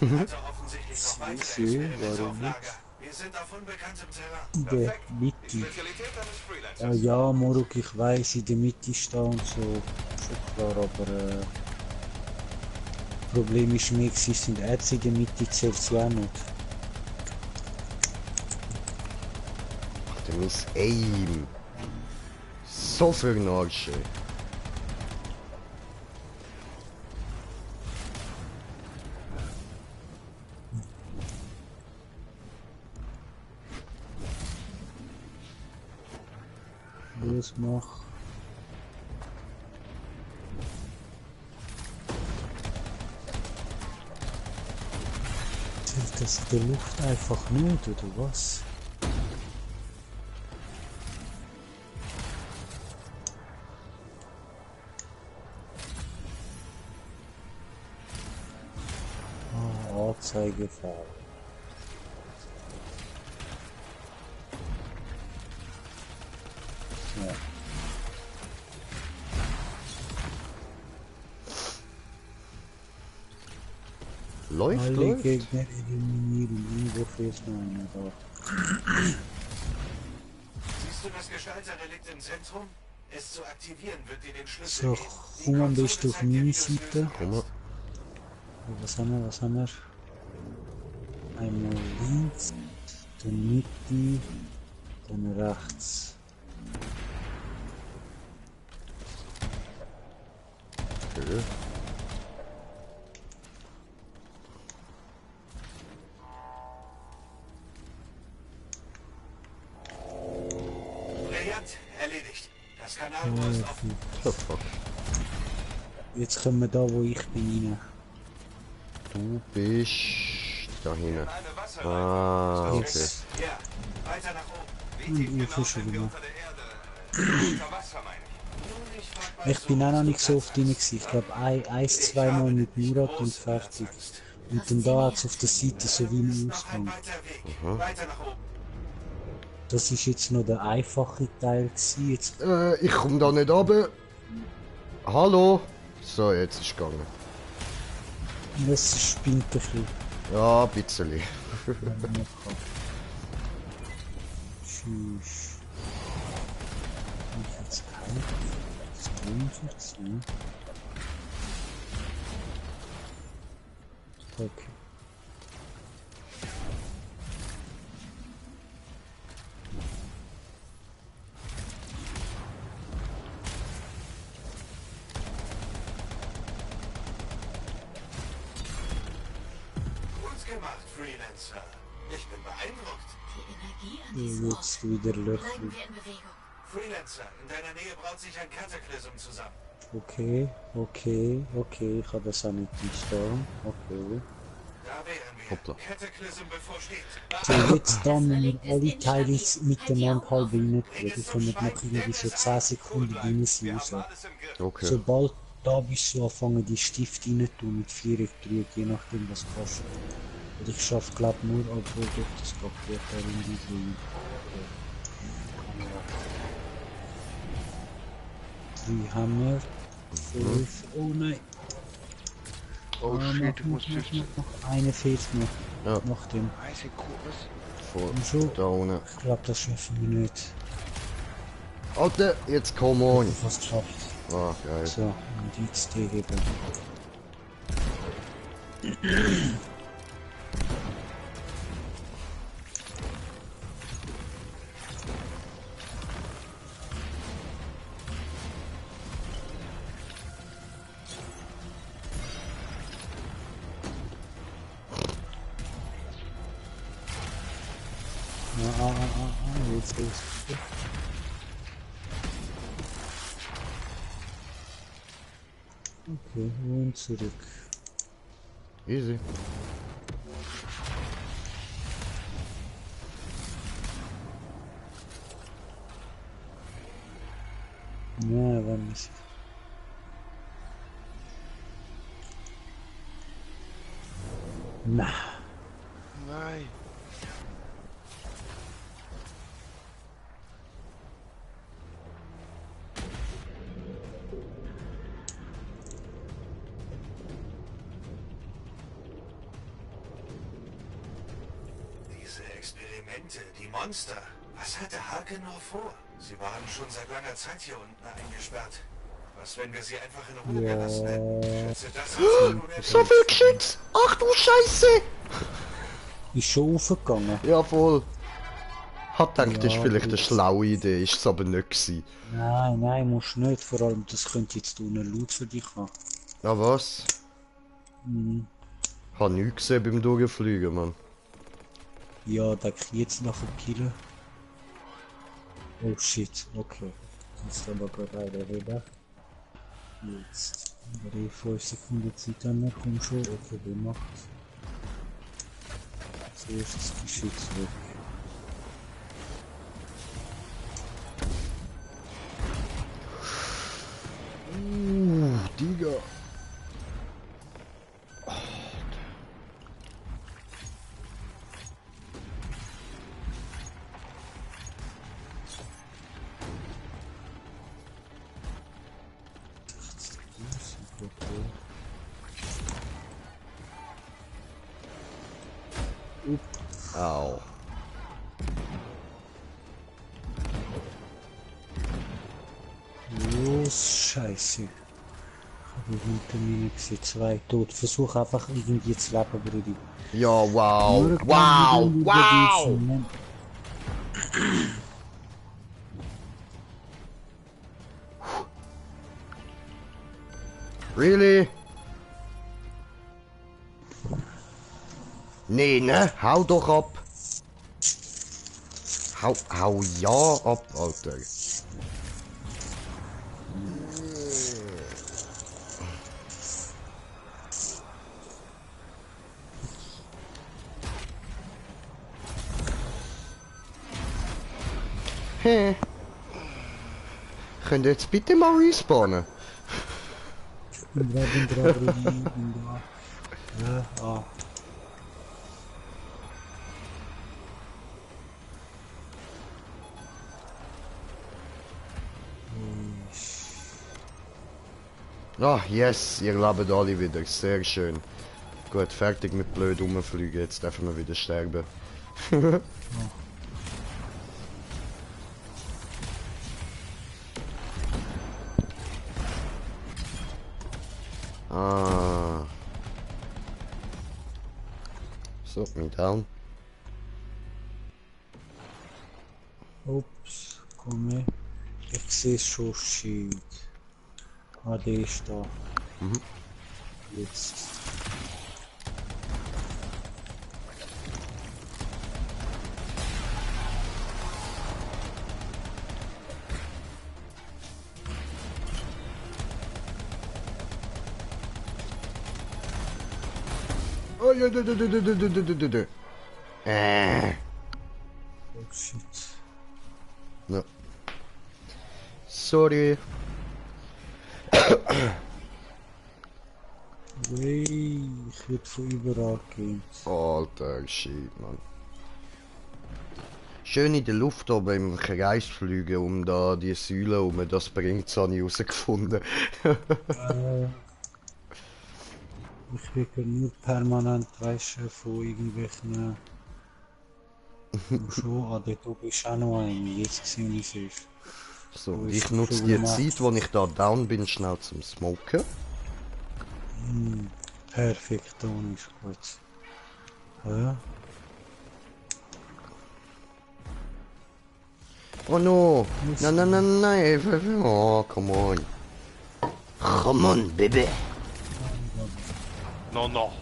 Haken hatte offensichtlich noch weitere Sicher, Experimente warum auf nicht? Lager. Wir sind auf unbekanntem Terrain. In der Die Mitte. Spezialität eines Ja, Freelancers. ja, Moruk, ich weiß, in der Mitte stehen und so. Schon klar, aber Problem ist mir, sie sind Ärzte in der Mitte, zählt sie auch nicht. Alter, mein Aim. So für einen Arsch, ey. Los, mach. Zählt das in der Luft einfach nicht, oder was? Ah, Anzeigefall. Ja. Läuft, Alle läuft. Gegner eliminieren, irgendwo fehlt noch einer da. Siehst du das Gestalterrelikt im Zentrum? Es zu aktivieren wird dir den Schlüssel So, geben. Die komm am Konsole besten auf zeigt dir, meine wie du's lösen Seite. Komm mal. Was haben wir, was haben wir? Einmal links, dann Mitte, dann rechts. Okay. Brillant, erledigt. Das Kanalrohr ist offen. Oh, fuck. Jetzt kommen wir da, wo ich bin, rein. Du bist da hinten. Eine Wasserleitung. Ah, okay. Jetzt. Ja, weiter nach oben. Hm, ich schon Sind wir gemacht. unter der Erde? Unter Wasser, meine ich. Nun, ich frag mal Ich bin auch noch nicht so oft drin gewesen. Ich glaube, eins, zweimal mit Murat und fertig. Und dann da hat's auf der Seite so wie ein Noch ein Ausgang. weiter Weg. Weiter nach oben. Das ist jetzt noch der einfache Teil gewesen. Jetzt, Ich komm da nicht runter. Hallo? So, jetzt ist es gegangen. das spinnt ein bisschen. Ja, ein bisschen. Tschüss. Ich jetzt kalt. 42, ne? Okay. Gut gemacht, Freelancer. Ich bin beeindruckt. Die Energie an diesem Ort. Jetzt wieder Löcher. Bleiben wir in Bewegung. Freelancer, in deiner Nähe braut sich ein Kataklysm zusammen. Okay, okay, okay. Ich habe das auch nicht verstanden. Okay. Da wären wir. Hoppla. Kataklysm bevorsteht. So, jetzt dann wir alle Teile miteinander halb rein tun. Die können noch irgendwie so 10 Sekunden drin sein. So. Alles im Griff. Okay. Sobald da bist du anfangen, die Stift rein tun mit 4 Drücken, je nachdem was kostet. Und ich schaffe glaub nur, obwohl doch das kapiert darin die drin. Okay. 3 haben wir. 5. Oh nein. Oh Ah, shit, ich muss 15. noch. Eine fehlt noch. Ja. Nach dem. Weiss ich kurz. Vor, Und schon. da unten. Ich glaube, das schaffen wir nicht. Alter, jetzt komm on. Fast geschafft. Ah, geil. So, und jetzt die heben. Jetzt ist es. Okay, und zurück. Easy. Ja, war nicht. Na, Nein. Elemente, die Monster. Was hatte Harkenor vor? Sie waren schon seit langer Zeit hier unten eingesperrt. Was, wenn wir sie einfach in Ruhe gelassen hätten? Ich schätze, das ist So viel Geschütz! Ach du Scheiße! Ist schon aufgegangen. Jawohl. Hat gedacht, das ist Ja, vielleicht eine gut. schlaue Idee, ist es aber nicht gewesen. Nein, musst nicht. Vor allem, das könnte jetzt unten laut für dich haben. Na was? Mhm. Hab nichts gesehen beim Durchfliegen, Mann. Ja, da kann ich jetzt nachher killen. Oh shit, okay. Jetzt aber gerade wieder. Jetzt. 5 Sekunden Zeit dann, komm schon. Okay, wer macht's? Zuerst das Geschütz weg. Digga. Au. Los, Scheiße. Ich habe hinter mir nicht gesehen. 2 tot. Versuch einfach irgendwie zu leben, Brudi. Ja, wow. Nur Wow. kann ich Wow. wieder diesen- Really? Nee, ne? Hau doch ab. Hau ja ab, Alter. Hä? Könnt ihr jetzt bitte mal respawnen? Bin dran, Brudi. Bin da. Ja, ah. Ah, yes, ihr lebt alle wieder. Sehr schön. Gut, fertig mit blöd rumfliegen. Jetzt dürfen wir wieder sterben. Ah. So, me down. Ups, komm her. Ich sehe schon Schild. Ah, der ist da. Mhm. Jetzt. Oh ja, du. Oh shit. No. Sorry. Wey, ich werde von überall gehen. Alter, shit, Mann. Schön in der Luft oben im Kreis fliegen, um da die Säule um, das bringt's habe ich herausgefunden. Ich kriege nur permanent, weißt du, von irgendwelchen... schon, dort oben ist auch noch eine, jetzt gesehen, wie es ist. So, Wo und ist ich die nutze die gemacht? Zeit, wo ich da down bin, schnell zum Smoken. Perfekt, dann ist gut. Ja? Oh no! Nein, oh, come on. Come on, baby! No, no.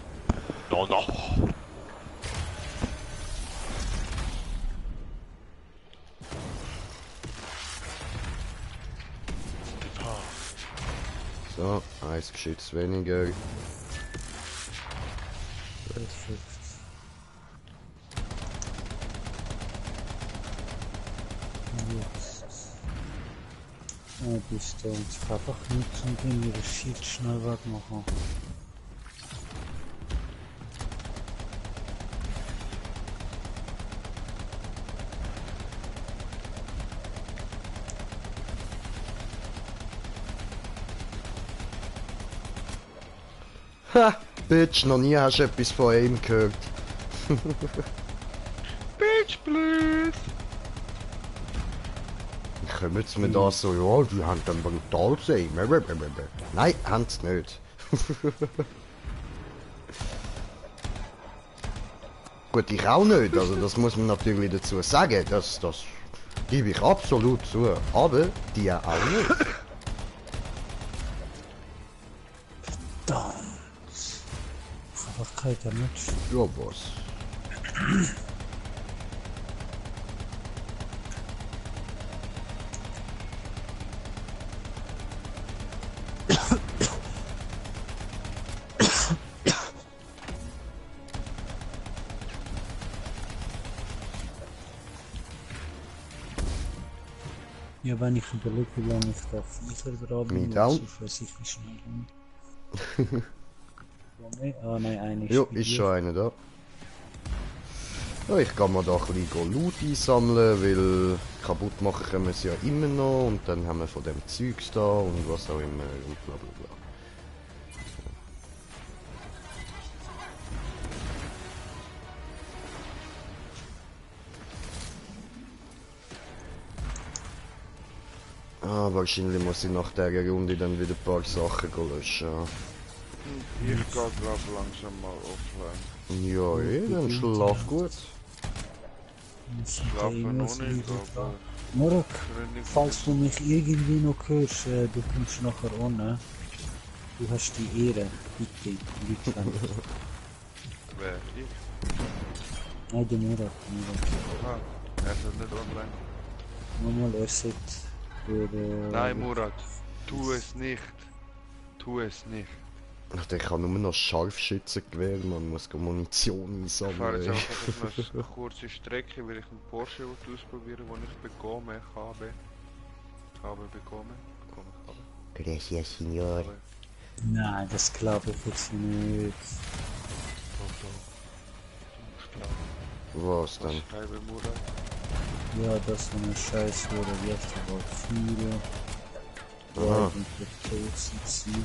No, no. So, eins Geschütz weniger. Perfekt. Jetzt. Ja, bis da uns einfach nutzen und den ihre Shield schnell wegmachen. Ha! Bitch, noch nie hast du etwas von ihm gehört. Bitch! Bitch, please! Kommen jetzt mir da so, ja, die haben dann brutal gesehen. Nein, haben sie nicht. Gut, ich auch nicht, also das muss man natürlich dazu sagen, das gebe ich absolut zu, aber die auch nicht. Verdammt. Einfach kein Damage. Ja, was? Ja, wenn ich überlege, wie lange ich da Viecher dran bin, Mit auch. weiß ich wie schnell rum. Ah nein, eine Ja, bei ist dir. schon einer da. Ja, ich kann mir da ein bisschen Loot einsammeln, weil kaputt machen können wir es ja immer noch und dann haben wir von dem Zeugs da und was auch immer und bla bla bla. Ah, wahrscheinlich muss ich nach dieser Runde dann wieder ein paar Sachen löschen. Ich gehe glaub langsam mal offline. Ja, dann schlaf gut. Schlafen noch nicht, aber... Morok, Training- falls du mich irgendwie noch hörst, du kommst nachher an, ne? Du hast die Ehre, bitte, Lütchen. Wer? Ich? Nein, der Morok, Aha, er ist nicht online. Nochmal, er sagt, Nein, Murat, tu es nicht. Tu es nicht. Ach, ich kann nur noch Scharfschützengewehr, man muss Munition Ich fahre jetzt einsammeln. einfach auf eine kurze Strecke, weil ich einen Porsche ausprobieren will, den ich bekomme. Habe bekommen. Gracias, Signor. Nein, das glaube ich jetzt nicht. Was denn? Schreibe Murat. Ja, das so eine Scheiße wurde jetzt aber viele. Aha. Eigentlich tot sind sie.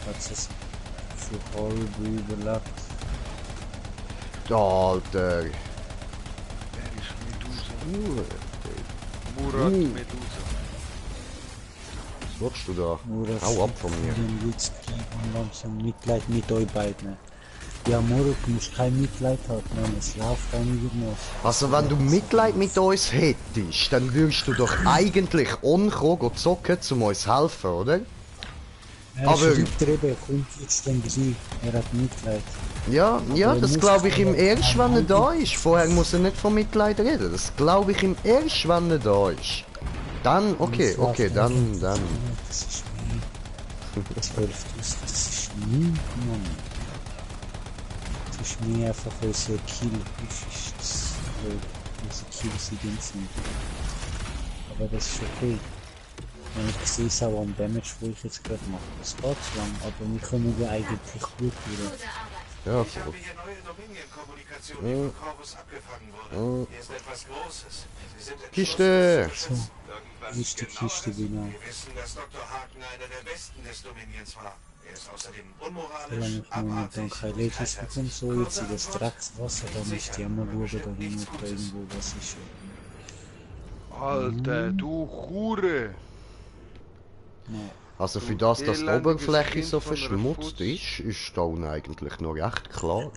Hat es für halb überlebt. Alter. Er ist Medusa. Uh, Murat Uh. Medusa. was machst du da? Oder Hau ab von mir. den Witz kriegen und langsam Mitleid mit euch beiden. Ja, Morok, du musst kein Mitleid haben, Mann, es läuft einiger noch. Also wenn du Mitleid mit uns hättest, dann würdest du doch eigentlich ankommen, zocken, um uns helfen, oder? Er Aber- schreibt eben, kommt jetzt dann sie, er hat Mitleid. Ja, ja, Aber das muss glaube ich ihm aber erst, wenn er kein da ist. Vorher muss er nicht von Mitleid reden. Das glaube ich ihm erst, wenn er da ist. Dann, okay, Das läuft okay, einfach. dann. Das ist nie. 12.000, das ist nie, Mann. Das ist nie einfach unser Kill. Das ist unsere Kills in dem Sinn. Aber das ist okay. Und ich sehe es auch am Damage, wo ich jetzt gerade mache. Das geht zu lang, aber wir können ja eigentlich gut durch. Gute Arbeit. Ja, Ich habe hier neue Dominion-Kommunikation, die von Corvus abgefangen wurde. Hier ist etwas Großes. Sie sind entschlossen, Kiste. es zu schützen. Irgendwas Ist die Genaueres. Kiste, genau. Wir wissen, dass Dr. Haken einer der Besten des Dominions war. Er ist außerdem Solange unmoralisch, ich momentan abartig kein und Legis bekomme, so jetzt in das Kurzer Dreckswasser, da müsst ihr mal schauen, da hin ob da irgendwo was ist. Alter, du Hure! Nein. Also für das, dass die Elendiges Oberfläche Kind so von einer verschmutzt Putz. ist da unten eigentlich noch recht klar.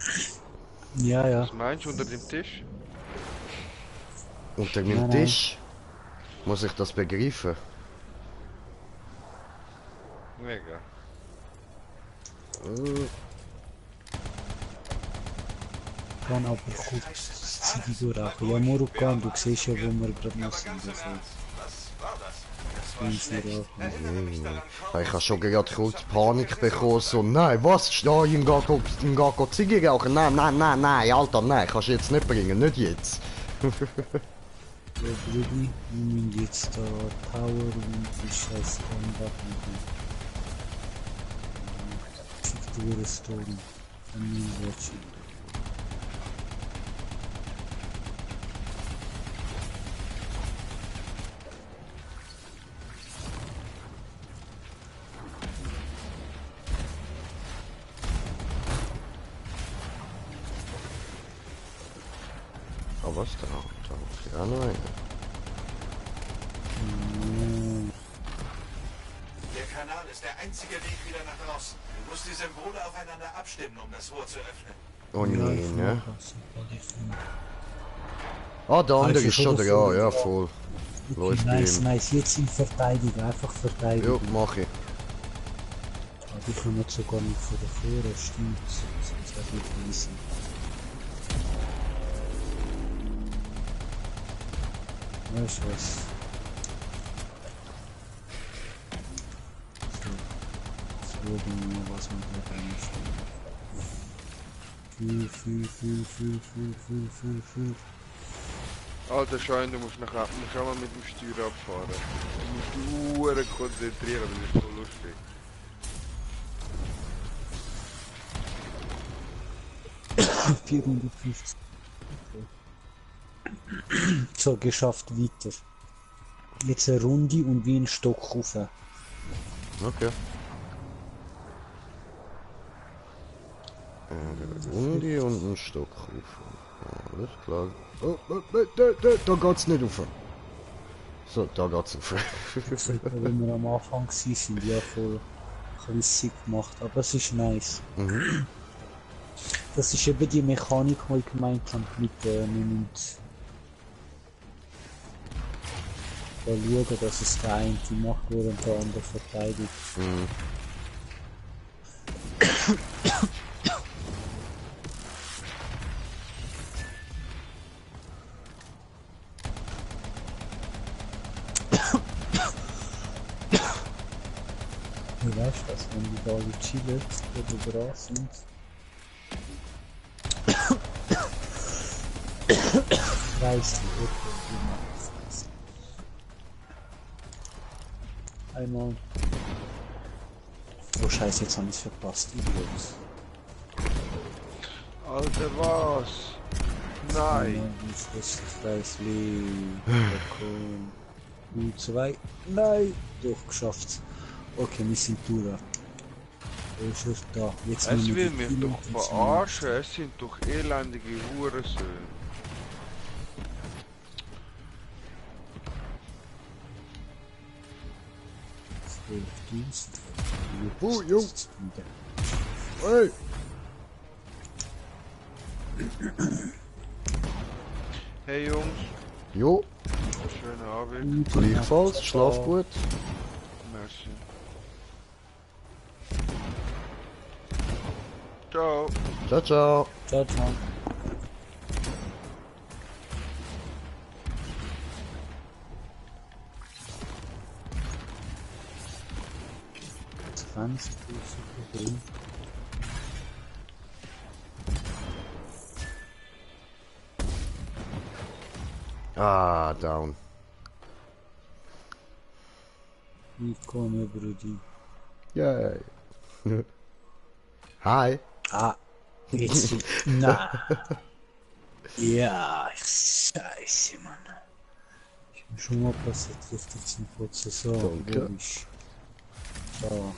Ja, ja. Was meinst du unter dem Tisch? Unter Nein, meinem nein. Tisch muss ich das begreifen. Mega. Kann aber kurz die durchrauchen. Ja, Morukan, du siehst ja, wo wir gerade noch sind. Also, wenn sie rauchen. Ich habe schon gerade kurz Panik bekommen, so, nein, was, ja, ich gehe Ziege rauchen, nein, Alter, nein, kannst du jetzt nicht bringen, nicht jetzt. Ja, Brudi, wir müssen jetzt da Tower und die scheiß Combat machen. Fick Story. Von mir watching. was da? Da ist ja noch einer. Der Kanal ist der einzige Weg wieder nach draußen. Du musst die Symbole aufeinander abstimmen, um das Rohr zu öffnen. Oh Ja, nee, ich ne? mach das, sobald ich finde. Ah, der andere Also ist schon schon da, voll, ja, ja. voll. Läuft bei Nice, ihm. nice. Jetzt in Verteidigung, einfach Ja, verteidigen. mach ich. Ah, die kommen sogar nicht von der Vorne, stimmt. Sonst wäre nicht easy. Weißt du was? So. Jetzt würde ich mir was mit der reinstellen. Viel. Alter Schein, du musst nachher musst auch mal mit dem Steuer abfahren. Du musst dich konzentrieren, das ist so lustig. Ah, 450. So, geschafft, weiter. Jetzt eine Runde und wie ein Stock rauf. Okay. Eine Runde und ein Stock rauf. Alles klar. Oh, da geht's nicht rauf. So, da geht's rauf. So, wenn wir am Anfang sind, ja voll klissig gemacht, aber es ist nice. Mhm. Das ist eben die Mechanik, die ich gemeint habe, mit wir müssen da schauen, dass es der eine macht, während der andere verteidigt. Mhm. Du weißt das, wenn die da alle chillen oder dran sind. Weißt du, okay, einmal. Oh Scheiße, jetzt habe ich es verpasst. Idiot. Alter, was? Nein! Das Kreisli. U2. Nein! Doch, geschafft. Okay, wir sind durch. Wo ist er da? Jetzt Es müssen wir will die mich Kilo doch ins verarschen, es sind doch elendige Hurensöhne. Dienst. Oh, jo. Hey! Hey Jungs, Jo, schönen Abend. gleichfalls, schlaf gut. Merci. Ciao. Ciao, ciao. Ciao, ciao. Ganz große Problem. Ah, down. Ich komme, Brudi. Yay. Hi. Ah, jetzt. Na. Ja, scheiße, Mann. Ich bin schon mal passiert, richtig zum Prozessor. Danke. Logisch. So.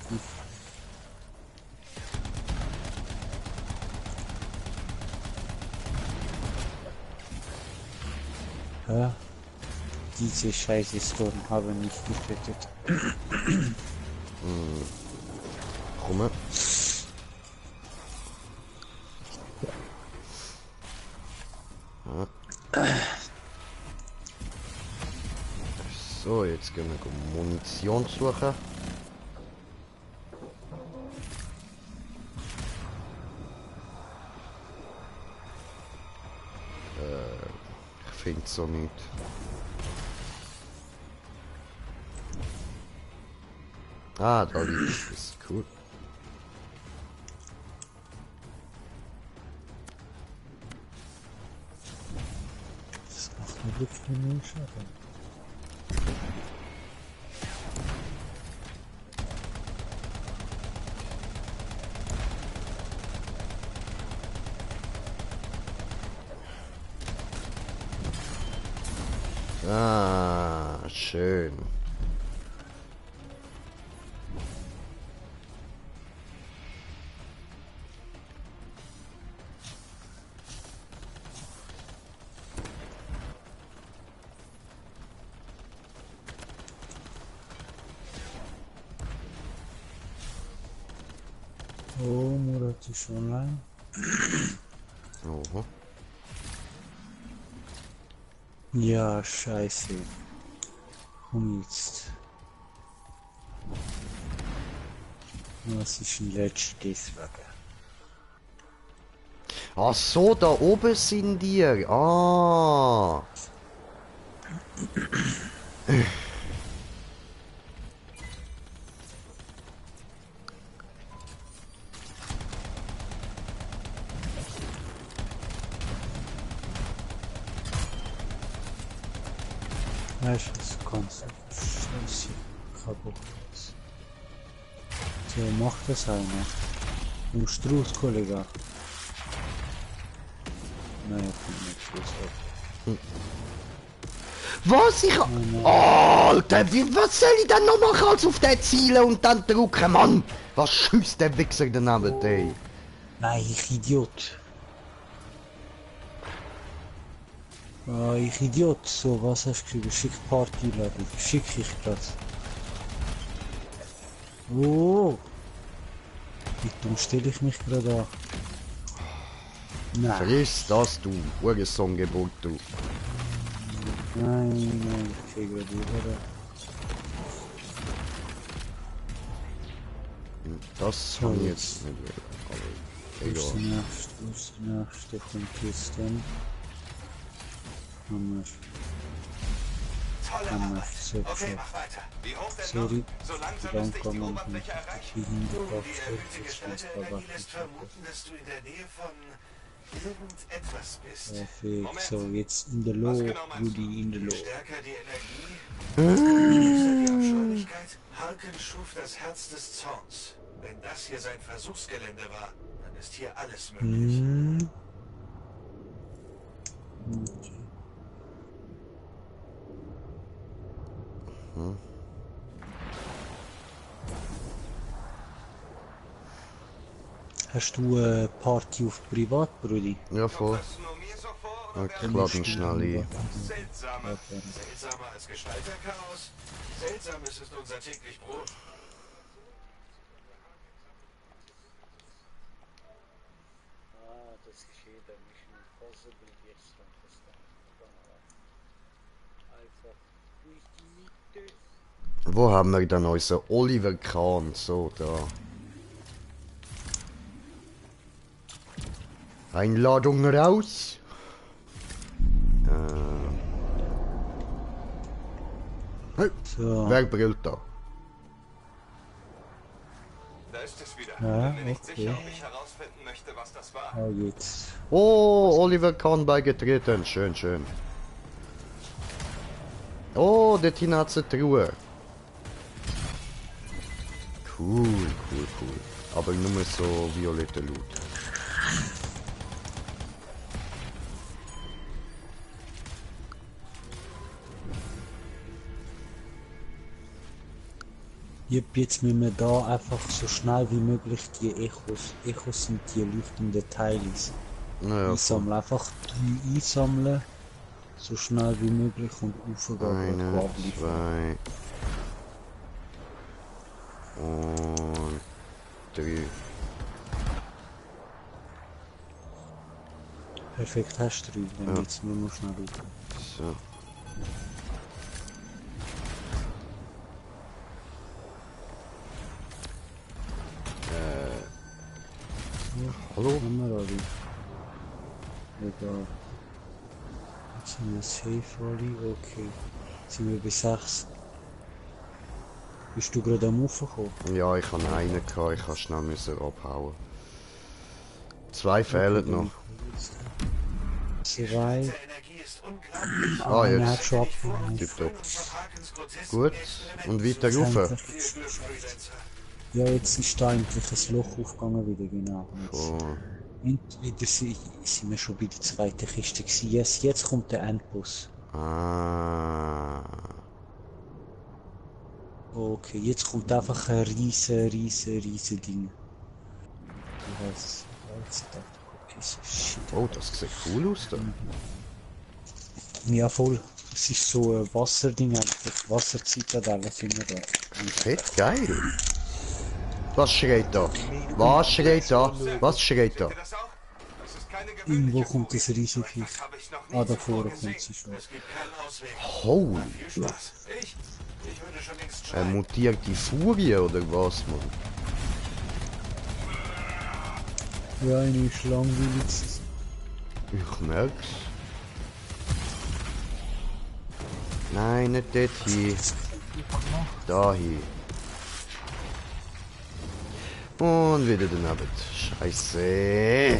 Gift. Hä? Diese scheiße Storm haben mich gerettet. Komm. So, jetzt gehen wir Munition suchen. Ich finde so nicht. Ah, da liegt es. Cool. Das macht mir wirklich nur Schaden. Ah, schön. Oh, Murat ist online. Oha. Ja, scheiße. Komm jetzt. Was ist ein letzter deswegen? Ach so, da oben sind die. Ah. Weißt du, was kannst du? Scheiße. Kaputt. So, mach das einer. Du Strauß, Kollege. Nein, ich bin nicht Strauß. Was? Alter, was soll ich denn noch machen als auf den zielen und dann drücken, Mann? Was schießt der Wichser daneben, ey? Nein, ich Idiot. Ah, ich Idiot. So, was hast du geschrieben? Schick Party-Ladung. Schick ich grad. Oh! Wie dumm stelle ich mich gerade an? Nein, Friss das, du Hurensohn-Geburt, du. nein, ich kriege gerade über. Das So, kann ich jetzt nicht wollen, Wo aber ist der egal. nächste? Wo ist der nächste? Kommt jetzt dann. Haben Tolle wir Arbeit. so Okay, geschafft. mach weiter. Wie hoch denn Sorry, noch? So langsam dann müsste ich kann die man Oberfläche erreichen. die Die Hinterkraft erhöhte Gestalt der Energie warten. lässt vermuten, dass du in der Nähe von irgendetwas bist. Perfekt, so jetzt in der Low, genau meinst Rudi in der Je Low. stärker die Energie, desto größer die Abscheulichkeit. Harken schuf das Herz des Zorns. Wenn das hier sein Versuchsgelände war, dann ist hier alles möglich. Hm. Hast du eine Party auf Privat, Brudi? Ja, voll. Das nur mir so vor, oder Okay, ich lade ihn schnell ein. Seltsamer. Seltsamer als Gestalterchaos. Seltsam ist es unser täglich Brot. Das geschieht ein Mission Impossible jetzt und das einfach durch die Mitte. Wo haben wir denn unseren Oliver Kahn? So, da. Einladung raus. Hey, So, wer brüllt da? Da ist es wieder. Ja, Bin mir nicht okay. sicher, ob ich herausfinden möchte, was das war. ah, jetzt. Oh, Oliver Kahn beigetreten. Schön, schön. Oh, der Tina hat eine Truhe. Cool, cool, cool. Aber nur so violette Loot. Jetzt müssen wir da einfach so schnell wie möglich die Echos sind die leuchtenden Teils. Naja, Einsammeln, einfach 3 einsammeln, so schnell wie möglich und aufgehen. eine, zwei und drei. Perfekt, hast du 3, dann Ja. jetzt nur noch schnell auf. So. Hallo? Haben wir alle? Egal. Jetzt sind wir safe alle, okay. Jetzt sind wir bei 6. Bist du gerade am Aufkommen? Ja, ich habe einen gehabt, ich kann schnell müssen abhauen. 2 fehlen noch. 2. Die Energie ist unglaublich. Ah, Einer hat jetzt. schon abgehauen. Tipptopp. Von Harkens grotesk Gut. Und weiter rauf. Endlich. Viel Glück, Freelancer. Ja, jetzt ist da endlich ein Loch aufgegangen wieder, genau. Jetzt Oh. entweder sind wir schon bei der zweiten Kiste gewesen. Jetzt kommt der Endboss. Ah. Okay, jetzt kommt einfach ein riesen Ding. Ich weiß es. Shit. Oh, das sieht cool aus da. Ja, voll. Es ist so ein Wasserding eigentlich. Wasserzitadelle sind wir da. Fett geil. Was schreit da? Was schreit da? Was schreit da? Seht ihr das auch? Das ist keine Irgendwo gewöhnliche kommt das Furche. Riesenviech. Das habe ich noch nie Ah, da zuvor vorne kommt gesehen. sie schon. Es gibt keinen Ausweg. Holy. Viel Spaß. Ich würde schon längst Eine schreien. mutierte Furie oder was, Mann? Ja, eine ist langweilig. Ich merk's. Nein, nicht dort hin. Da hin. Und wieder daneben. Scheiße.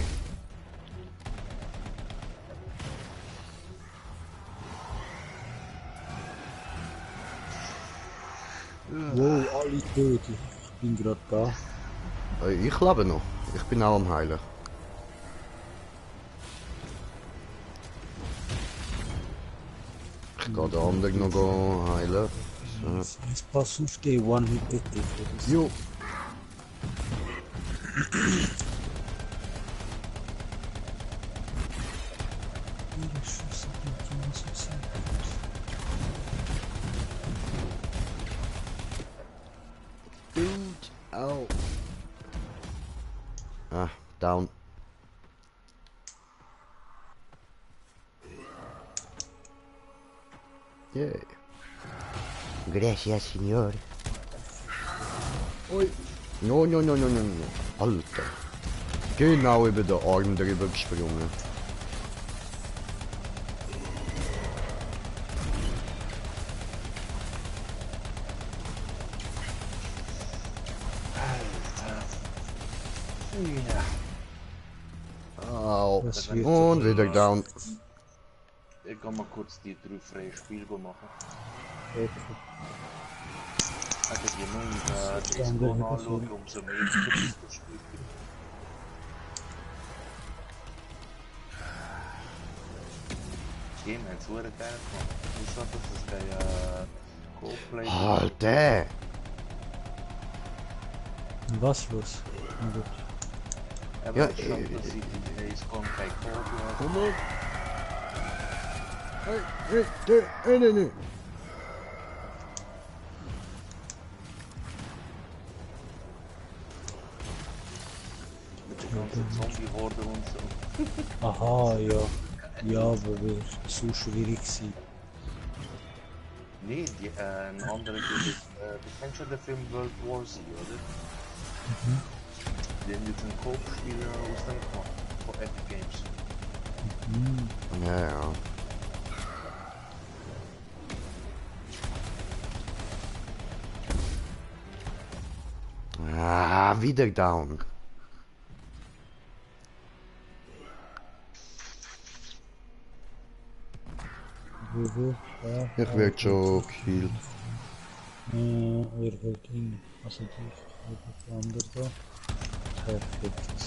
Wow, alle tot. Ich bin gerade da. Ich lebe noch. Ich bin auch am Heilen. Ich gehe den anderen noch heilen. So. Jetzt pass auf den One-Hit bitte. Jo. Dude. Au. Ah, down. Yay. Gracias, señor. Ui. No, no, no, no, no, no. Alter. Genau über den Arm drüber gesprungen. Au. Das wird Und wieder down. Ich kann mal kurz die 3 freie Spiele machen. okay. Also je mehr ich Dann das werden Lohn wir das anschaue, umso mehr ich das Spiel. Game hat es sehr geil gemacht. Ich sag, dass es der Co-Play Alter. Was los? Na gut. Er Ja, weiß schon, dass ich in Ace Con kein Co-Play habe. Kom op. Nee. Mit der ganzen Zombie-Horde und so. Aha, ja. Ja, aber wäre so schwierig gewesen. Nee, ein anderer gibt du kennst schon den Film World War Z, oder? Den jetzt ein Co-Spieler aus dem gemacht, von Epic Games. Ja, ja. Ah, wieder down. Wo? Ja. Ich werde schon gekillt. Er wird ihn. Also die andere da. Perfekt.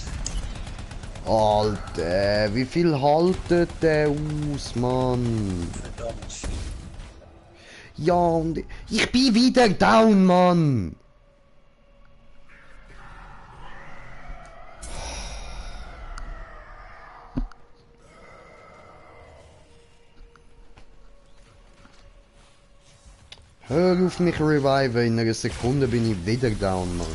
Alter, wie viel haltet der aus, Mann? Verdammt viel. Ja, und ich bin wieder down, Mann. Hör auf mich reviven, in einer Sekunde bin ich wieder down, Mann.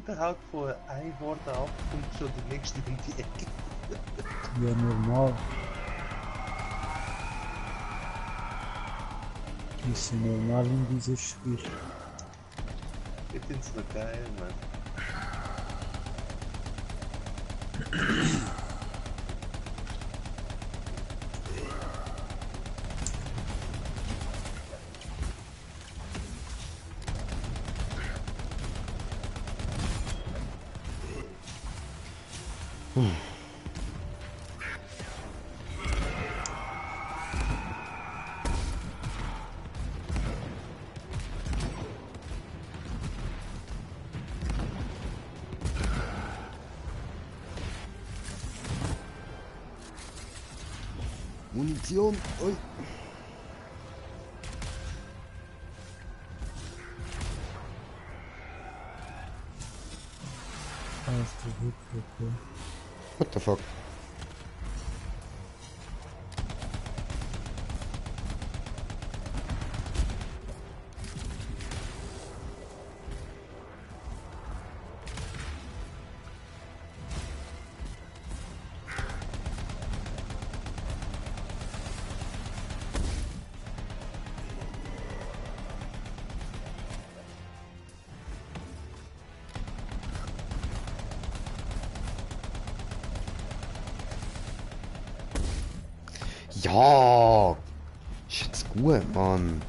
Der haut von ein Wort ab und schon der nächste in die Ecke. Ja, normal. Ist ja normal in dieses Spiel. Ich find's noch geil, Mann. Munition. Ui. Auf die Hütte. What the fuck? Ja! Ist jetzt gut, Mann.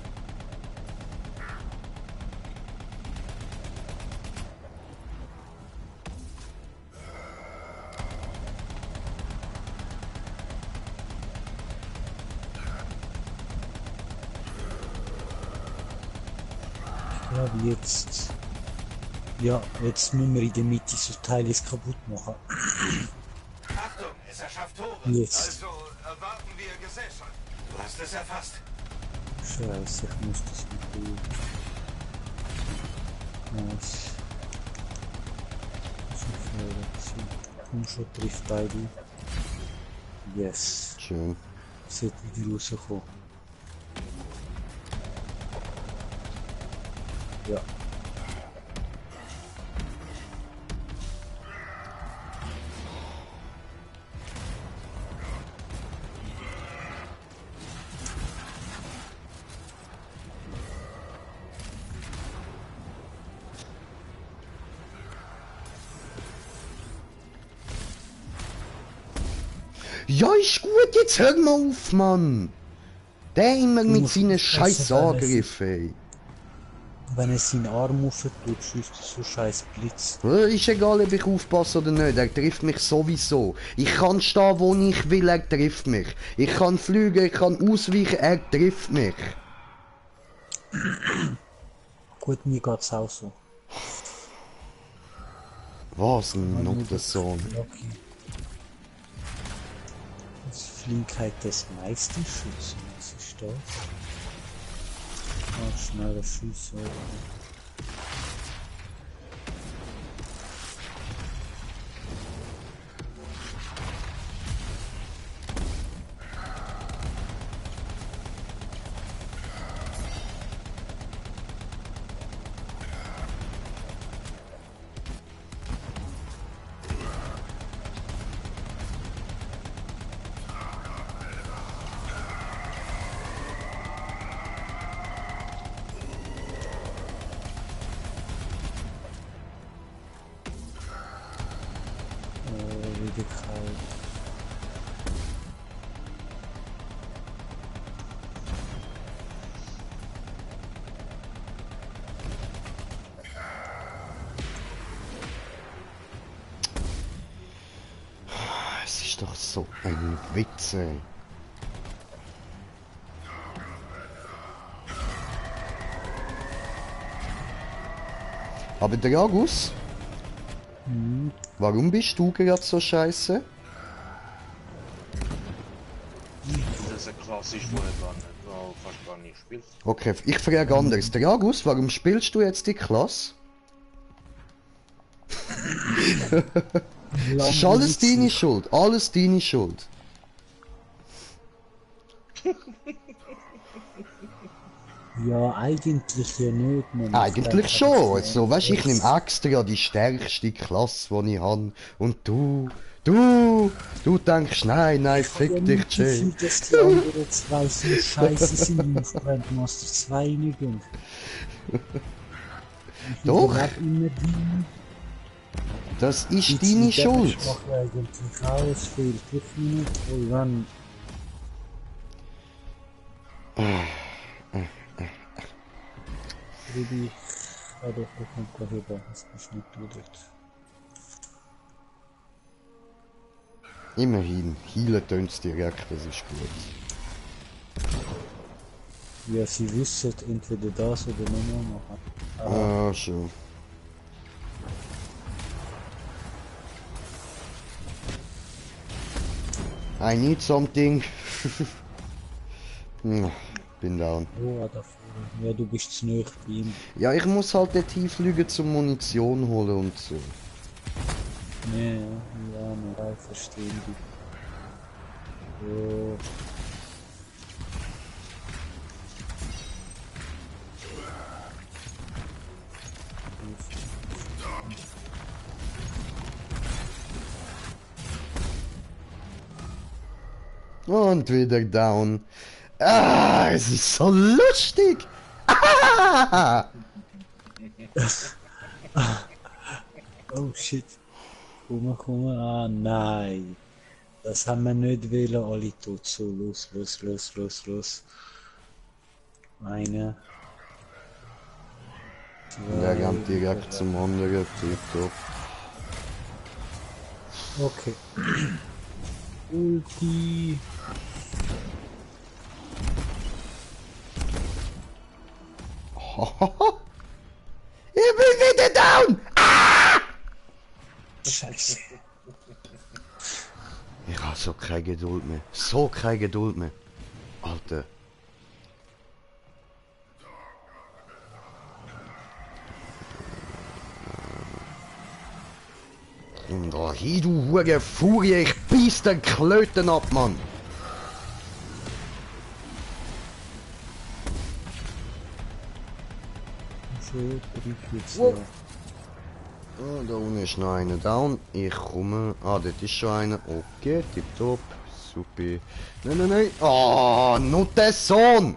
Ich glaube jetzt. Ja, jetzt müssen wir in der Mitte so Teile kaputt machen. Achtung, es erschafft Tore. Jetzt. Also erwarten wir Gesellschaft. Du hast es erfasst. Scheiße, ich muss das nicht tun. Nice. Komm schon, trifft beide. Yes. Schön. Sollte wieder rauskommen. Ja. Ja, ist gut, jetzt hör mal auf, Mann! Der immer mit musst seinen aufpassen, scheiß weil Angriffen, ey. Wenn er seinen Arm auftut, schießt er so scheiß Blitz. Ist egal, ob ich aufpasse oder nicht, er trifft mich sowieso. Ich kann stehen, wo ich will, er trifft mich. Ich kann fliegen, ich kann ausweichen, er trifft mich. Gut, mir geht's auch so. Was ein Nuttensohn. Lucky. Das Flinkheit des Meisterschutzes, was ist das? Ah, schneller Schuss, oder? Wieder kalt. Es ist doch so ein Witz, ey. Aber Dragus, warum bist du gerade so scheiße? Das ist eine Klasse, die fast gar nicht spielt. Okay, ich frage anders. Dragus, warum spielst du jetzt die Klasse? Es ist alles deine Schuld, alles deine Schuld. Ja, eigentlich ja nicht. Man. Eigentlich schon. Also, weißt, ich nehme extra die stärkste Klasse, die ich habe. Und du denkst, nein, fick dich, Jay. Dass die anderen zwei so scheiße sind und auf Grandmaster 2 reingehen. Doch. Immer die, Das ist die deine zwei Schuld. Ich mache eigentlich alles, fehlt wirklich nicht. Und dann... Ruby, doch, du kommst da rüber, das ist nicht du dort. Immerhin, healen tönt's direkt, das ist gut. Ja, sie wissen entweder das oder nochmal machen. Ah, schon. I need something Bin down. Oh, da vorne. Ja, du bist zu nahe bei ihm. Ja, ich muss halt dort hinfliegen zum Munition holen und so. Nee, ja, nein, verstehe dich. Oh. Und wieder down. Ah, es ist so lustig. Ah! Oh shit. Komm. Ah nein. Das haben wir nicht wollen, alle tot. So, los. Eine. Der geht direkt zum anderen Typ. Okay. Ulti. Ich bin wieder down! Ah! Scheiße. Ich habe so keine Geduld mehr. So keine Geduld mehr. Alter. Und da hin, du hure Furie, ich beiß den Klöten ab, Mann. So, Brief jetzt. Wow. Oh, da unten ist noch einer down. Ich komme. Ah, dort ist schon einer. Okay, tipptopp. Super. Nein. Ah, nur der Sohn!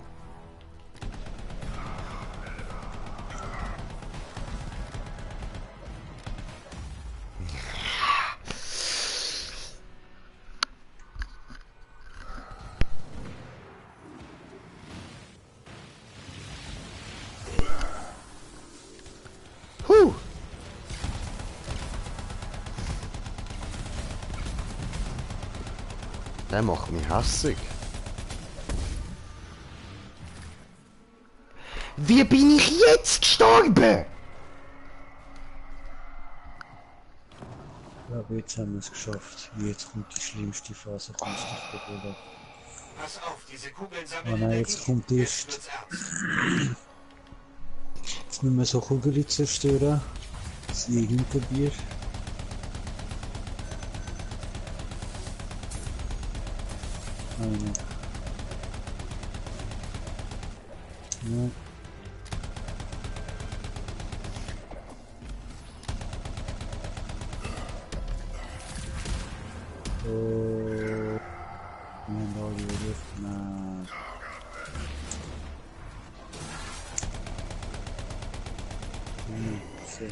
Huh! Der macht mich hässig. Wie bin ich jetzt gestorben? Ja, aber jetzt haben wir es geschafft. Jetzt kommt die schlimmste Phase. Kannst dich beruhigen. Pass auf, diese Kugeln sammeln Oh nein, Energie. jetzt kommt Jetzt erst. wird's ernst. Jetzt müssen wir so Kugeln zerstören. Sie hinter dir. Eine. Ja. Nein, da wieder. Nein. So.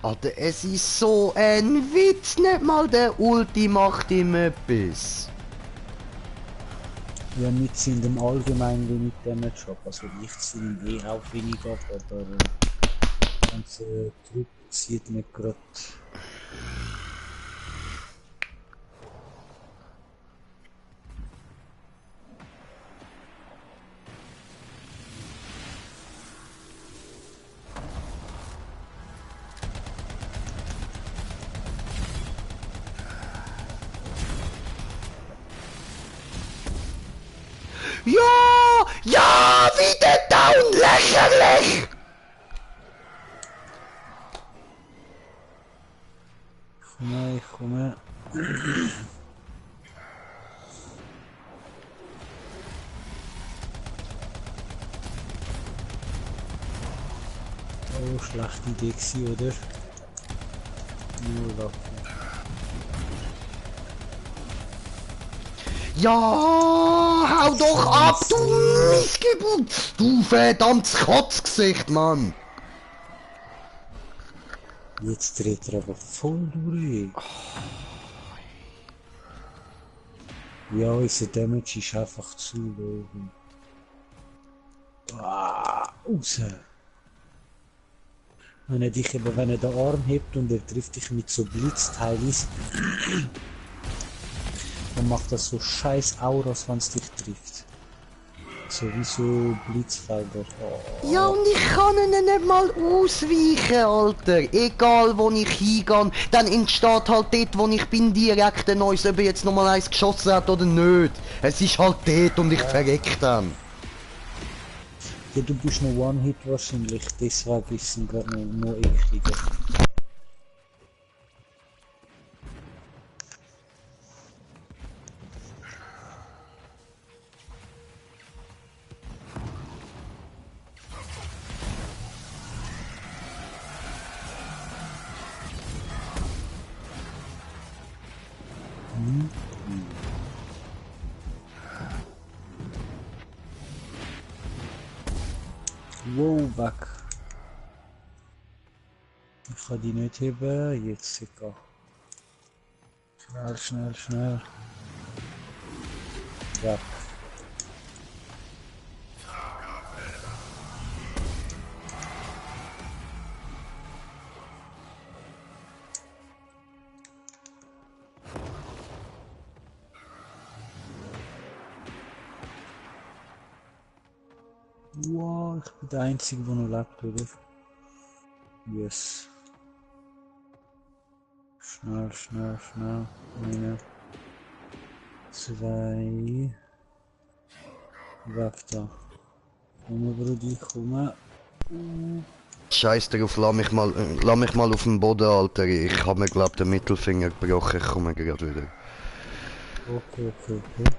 Alter, es ist so ein Witz, nicht mal der Ulti macht ihm etwas. Ja, mit sind im Allgemeinen wenig Damage ab. Also ich sind eh auch wenig ab, aber der ganze Trupp sieht nicht gerade. Ja, wieder down, lächerlich! Ich komme. Oh, schlechte Idee gewesen, oder? Nur Waffen. Ja, hau doch ab, du Missgeburt! Du verdammtes Kotzgesicht, Mann! Jetzt dreht er aber voll durch. Ja, unser Damage ist einfach zu low. Raus! Wenn er dich eben, wenn er den Arm hebt und er trifft dich mit so Blitzteilen, dann macht das so scheiß Auras, wenn es dich trifft. Sowieso Blitzfelder. Oh. Ja, und ich kann ihnen nicht mal ausweichen, Alter. Egal, wo ich hingehe, dann entsteht halt dort, wo ich bin, direkt ein neues, ob er jetzt nochmal eins geschossen hat oder nicht. Es ist halt dort und ich verreck dann. Ja, du bist noch One-Hit wahrscheinlich, deswegen ist es gerade noch ekliger. Wow, weg. Ich kann die nicht heben, jetzt egal. Schnell, schnell, schnell. Weg. Wow, ich bin der Einzige, der noch lebt, oder? Yes. Schnell, schnell, schnell. Eine. Zwei. Weg da. Komm, Brudi, komm. Scheiß drauf, lass mich mal auf dem Boden, Alter. Ich hab mir glaub den Mittelfinger gebrochen, ich komme gerade wieder. Okay, okay, okay.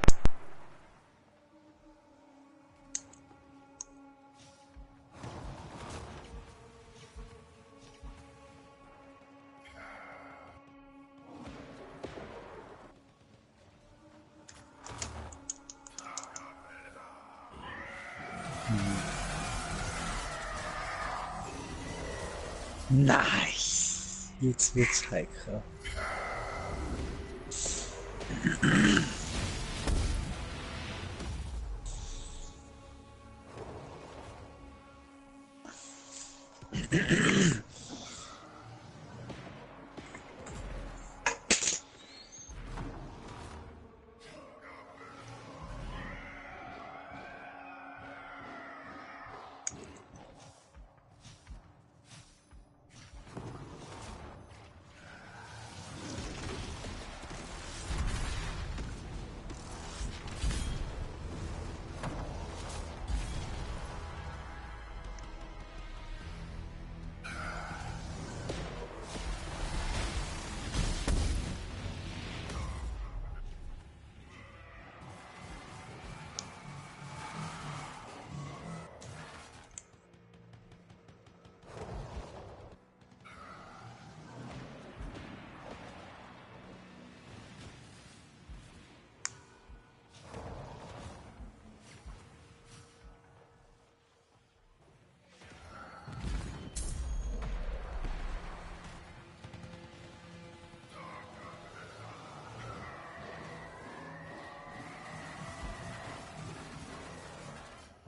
Nice! Jetzt wird's heikel.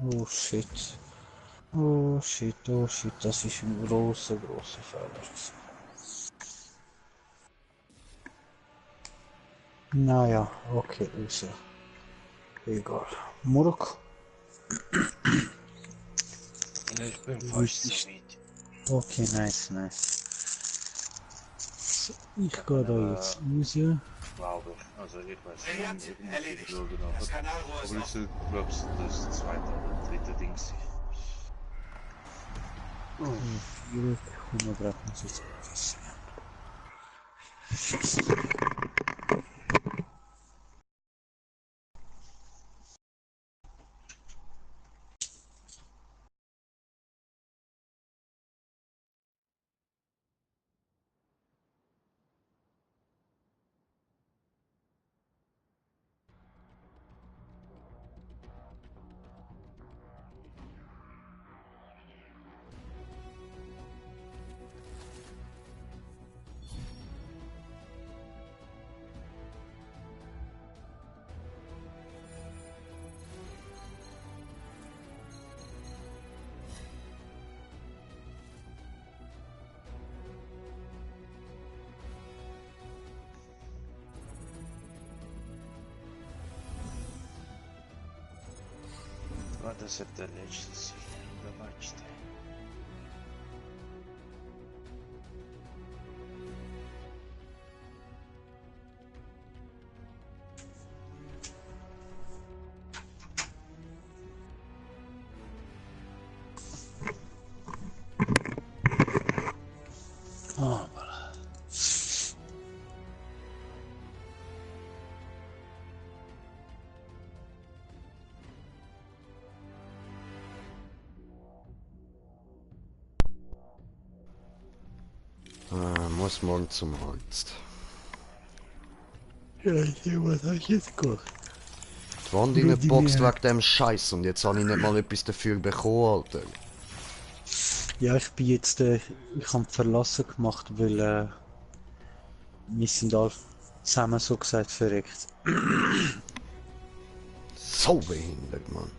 Oh shit. Oh shit, oh shit, das ist ein großer Fehler gewesen. Naja, okay, also. Egal. Murk, Ja, ich bin du fast bist... so weit. Okay, nice, nice. So, ich gehe da jetzt raus. Glaube ich. Also ich weiß Elliot, nicht, ich muss erledigt. schauen Das nachher. Kanalrohr ist Aber ich offen. glaube, das zweite oder dritte Ding sein. Vier, ich komme gerade muss ich etwas Ja, das wird der letzte sein. Der letzte. Ah, voilà. Muss morgen zum Arzt. Ja, was hast du jetzt gemacht? Die Wand reingeboxt wegen dem Scheiß und jetzt habe ich nicht mal etwas dafür bekommen, Alter. Ja, ich bin jetzt, ich habe Verlassen gemacht, weil wir sind alle zusammen so gesagt verreckt. So behindert, Mann.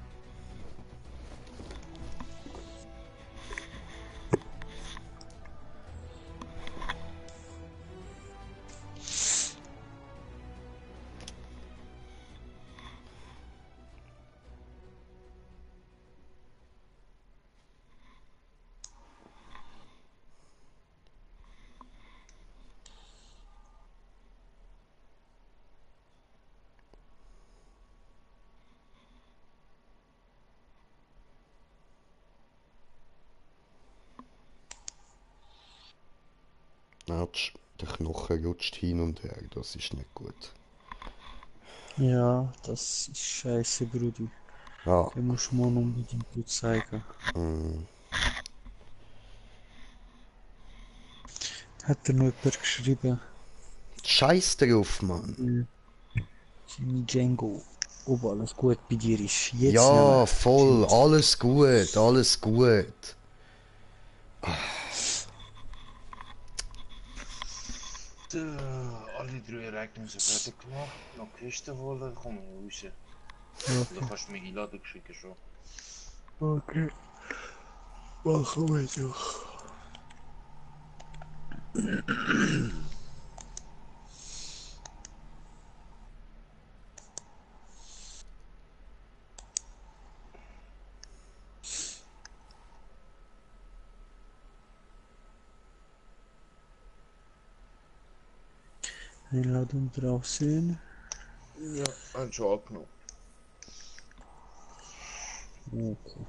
Autsch, der Knochen rutscht hin und her, das ist nicht gut. Ja, das ist scheiße, Brudi. Ja, Den musst du mir unbedingt gut zeigen. Hat er noch jemand geschrieben? Scheiß drauf, Mann. Jimmy Django. Ob alles gut bei dir ist. Jetzt nicht Ja, mehr. voll, alles gut, alles gut. Alle 3 Ereignisse fertig gemacht. Noch Kisten holen, komm ich raus. Okay. Du kannst mich einladen schicken schon. Okay. Machen wir doch. Einladung draußen. Ja, haben schon angenommen. Okay.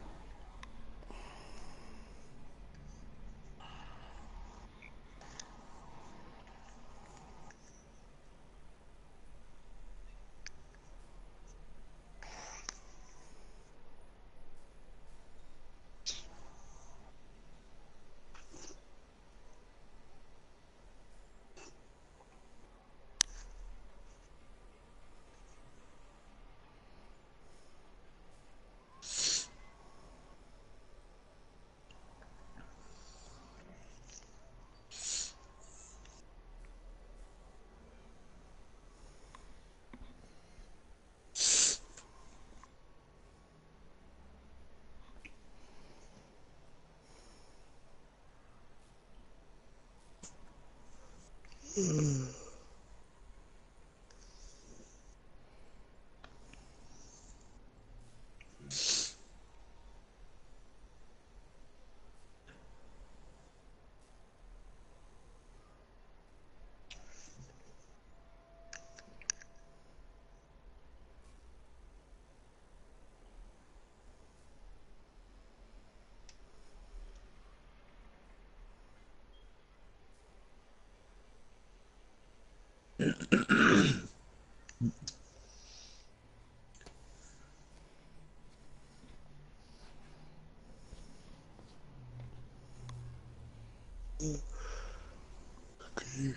Krieg.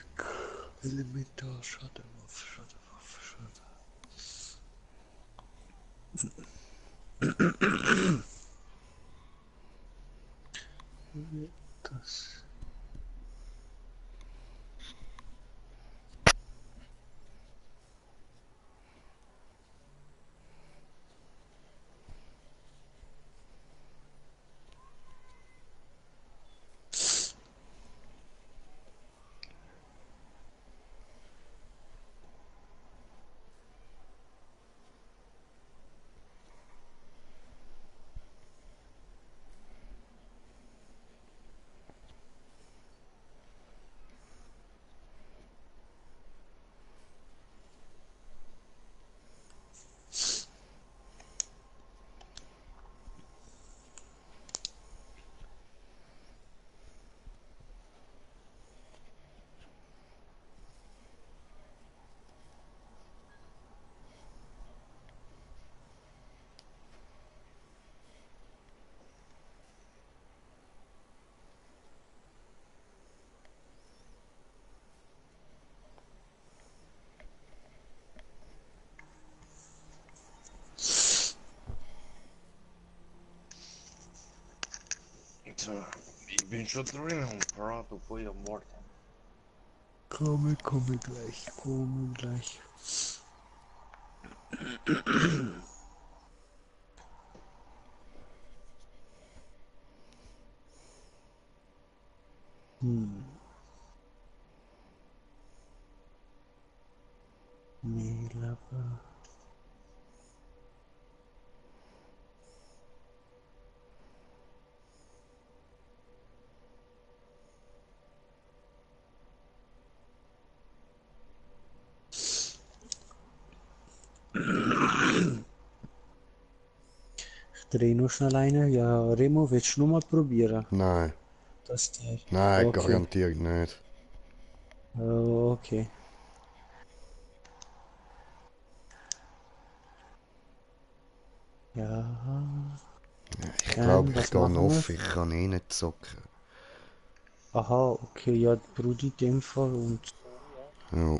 Elementar, Schadewaffe, Schadewaffe, das. Scheiße. Ich bin schon drin und parat auf euer Wort. Komme gleich, komme gleich. Nee, Lapper. Ich drehe nur schnell eine. Ja, Remo, willst du noch mal probieren? Nein. Das der. Nein, Okay. garantiert nicht. Okay. Ja. Ich glaube, ich was gehe machen off, wir? ich kann eh nicht zocken. Aha, okay, ja, Brudi in dem Fall und Ja.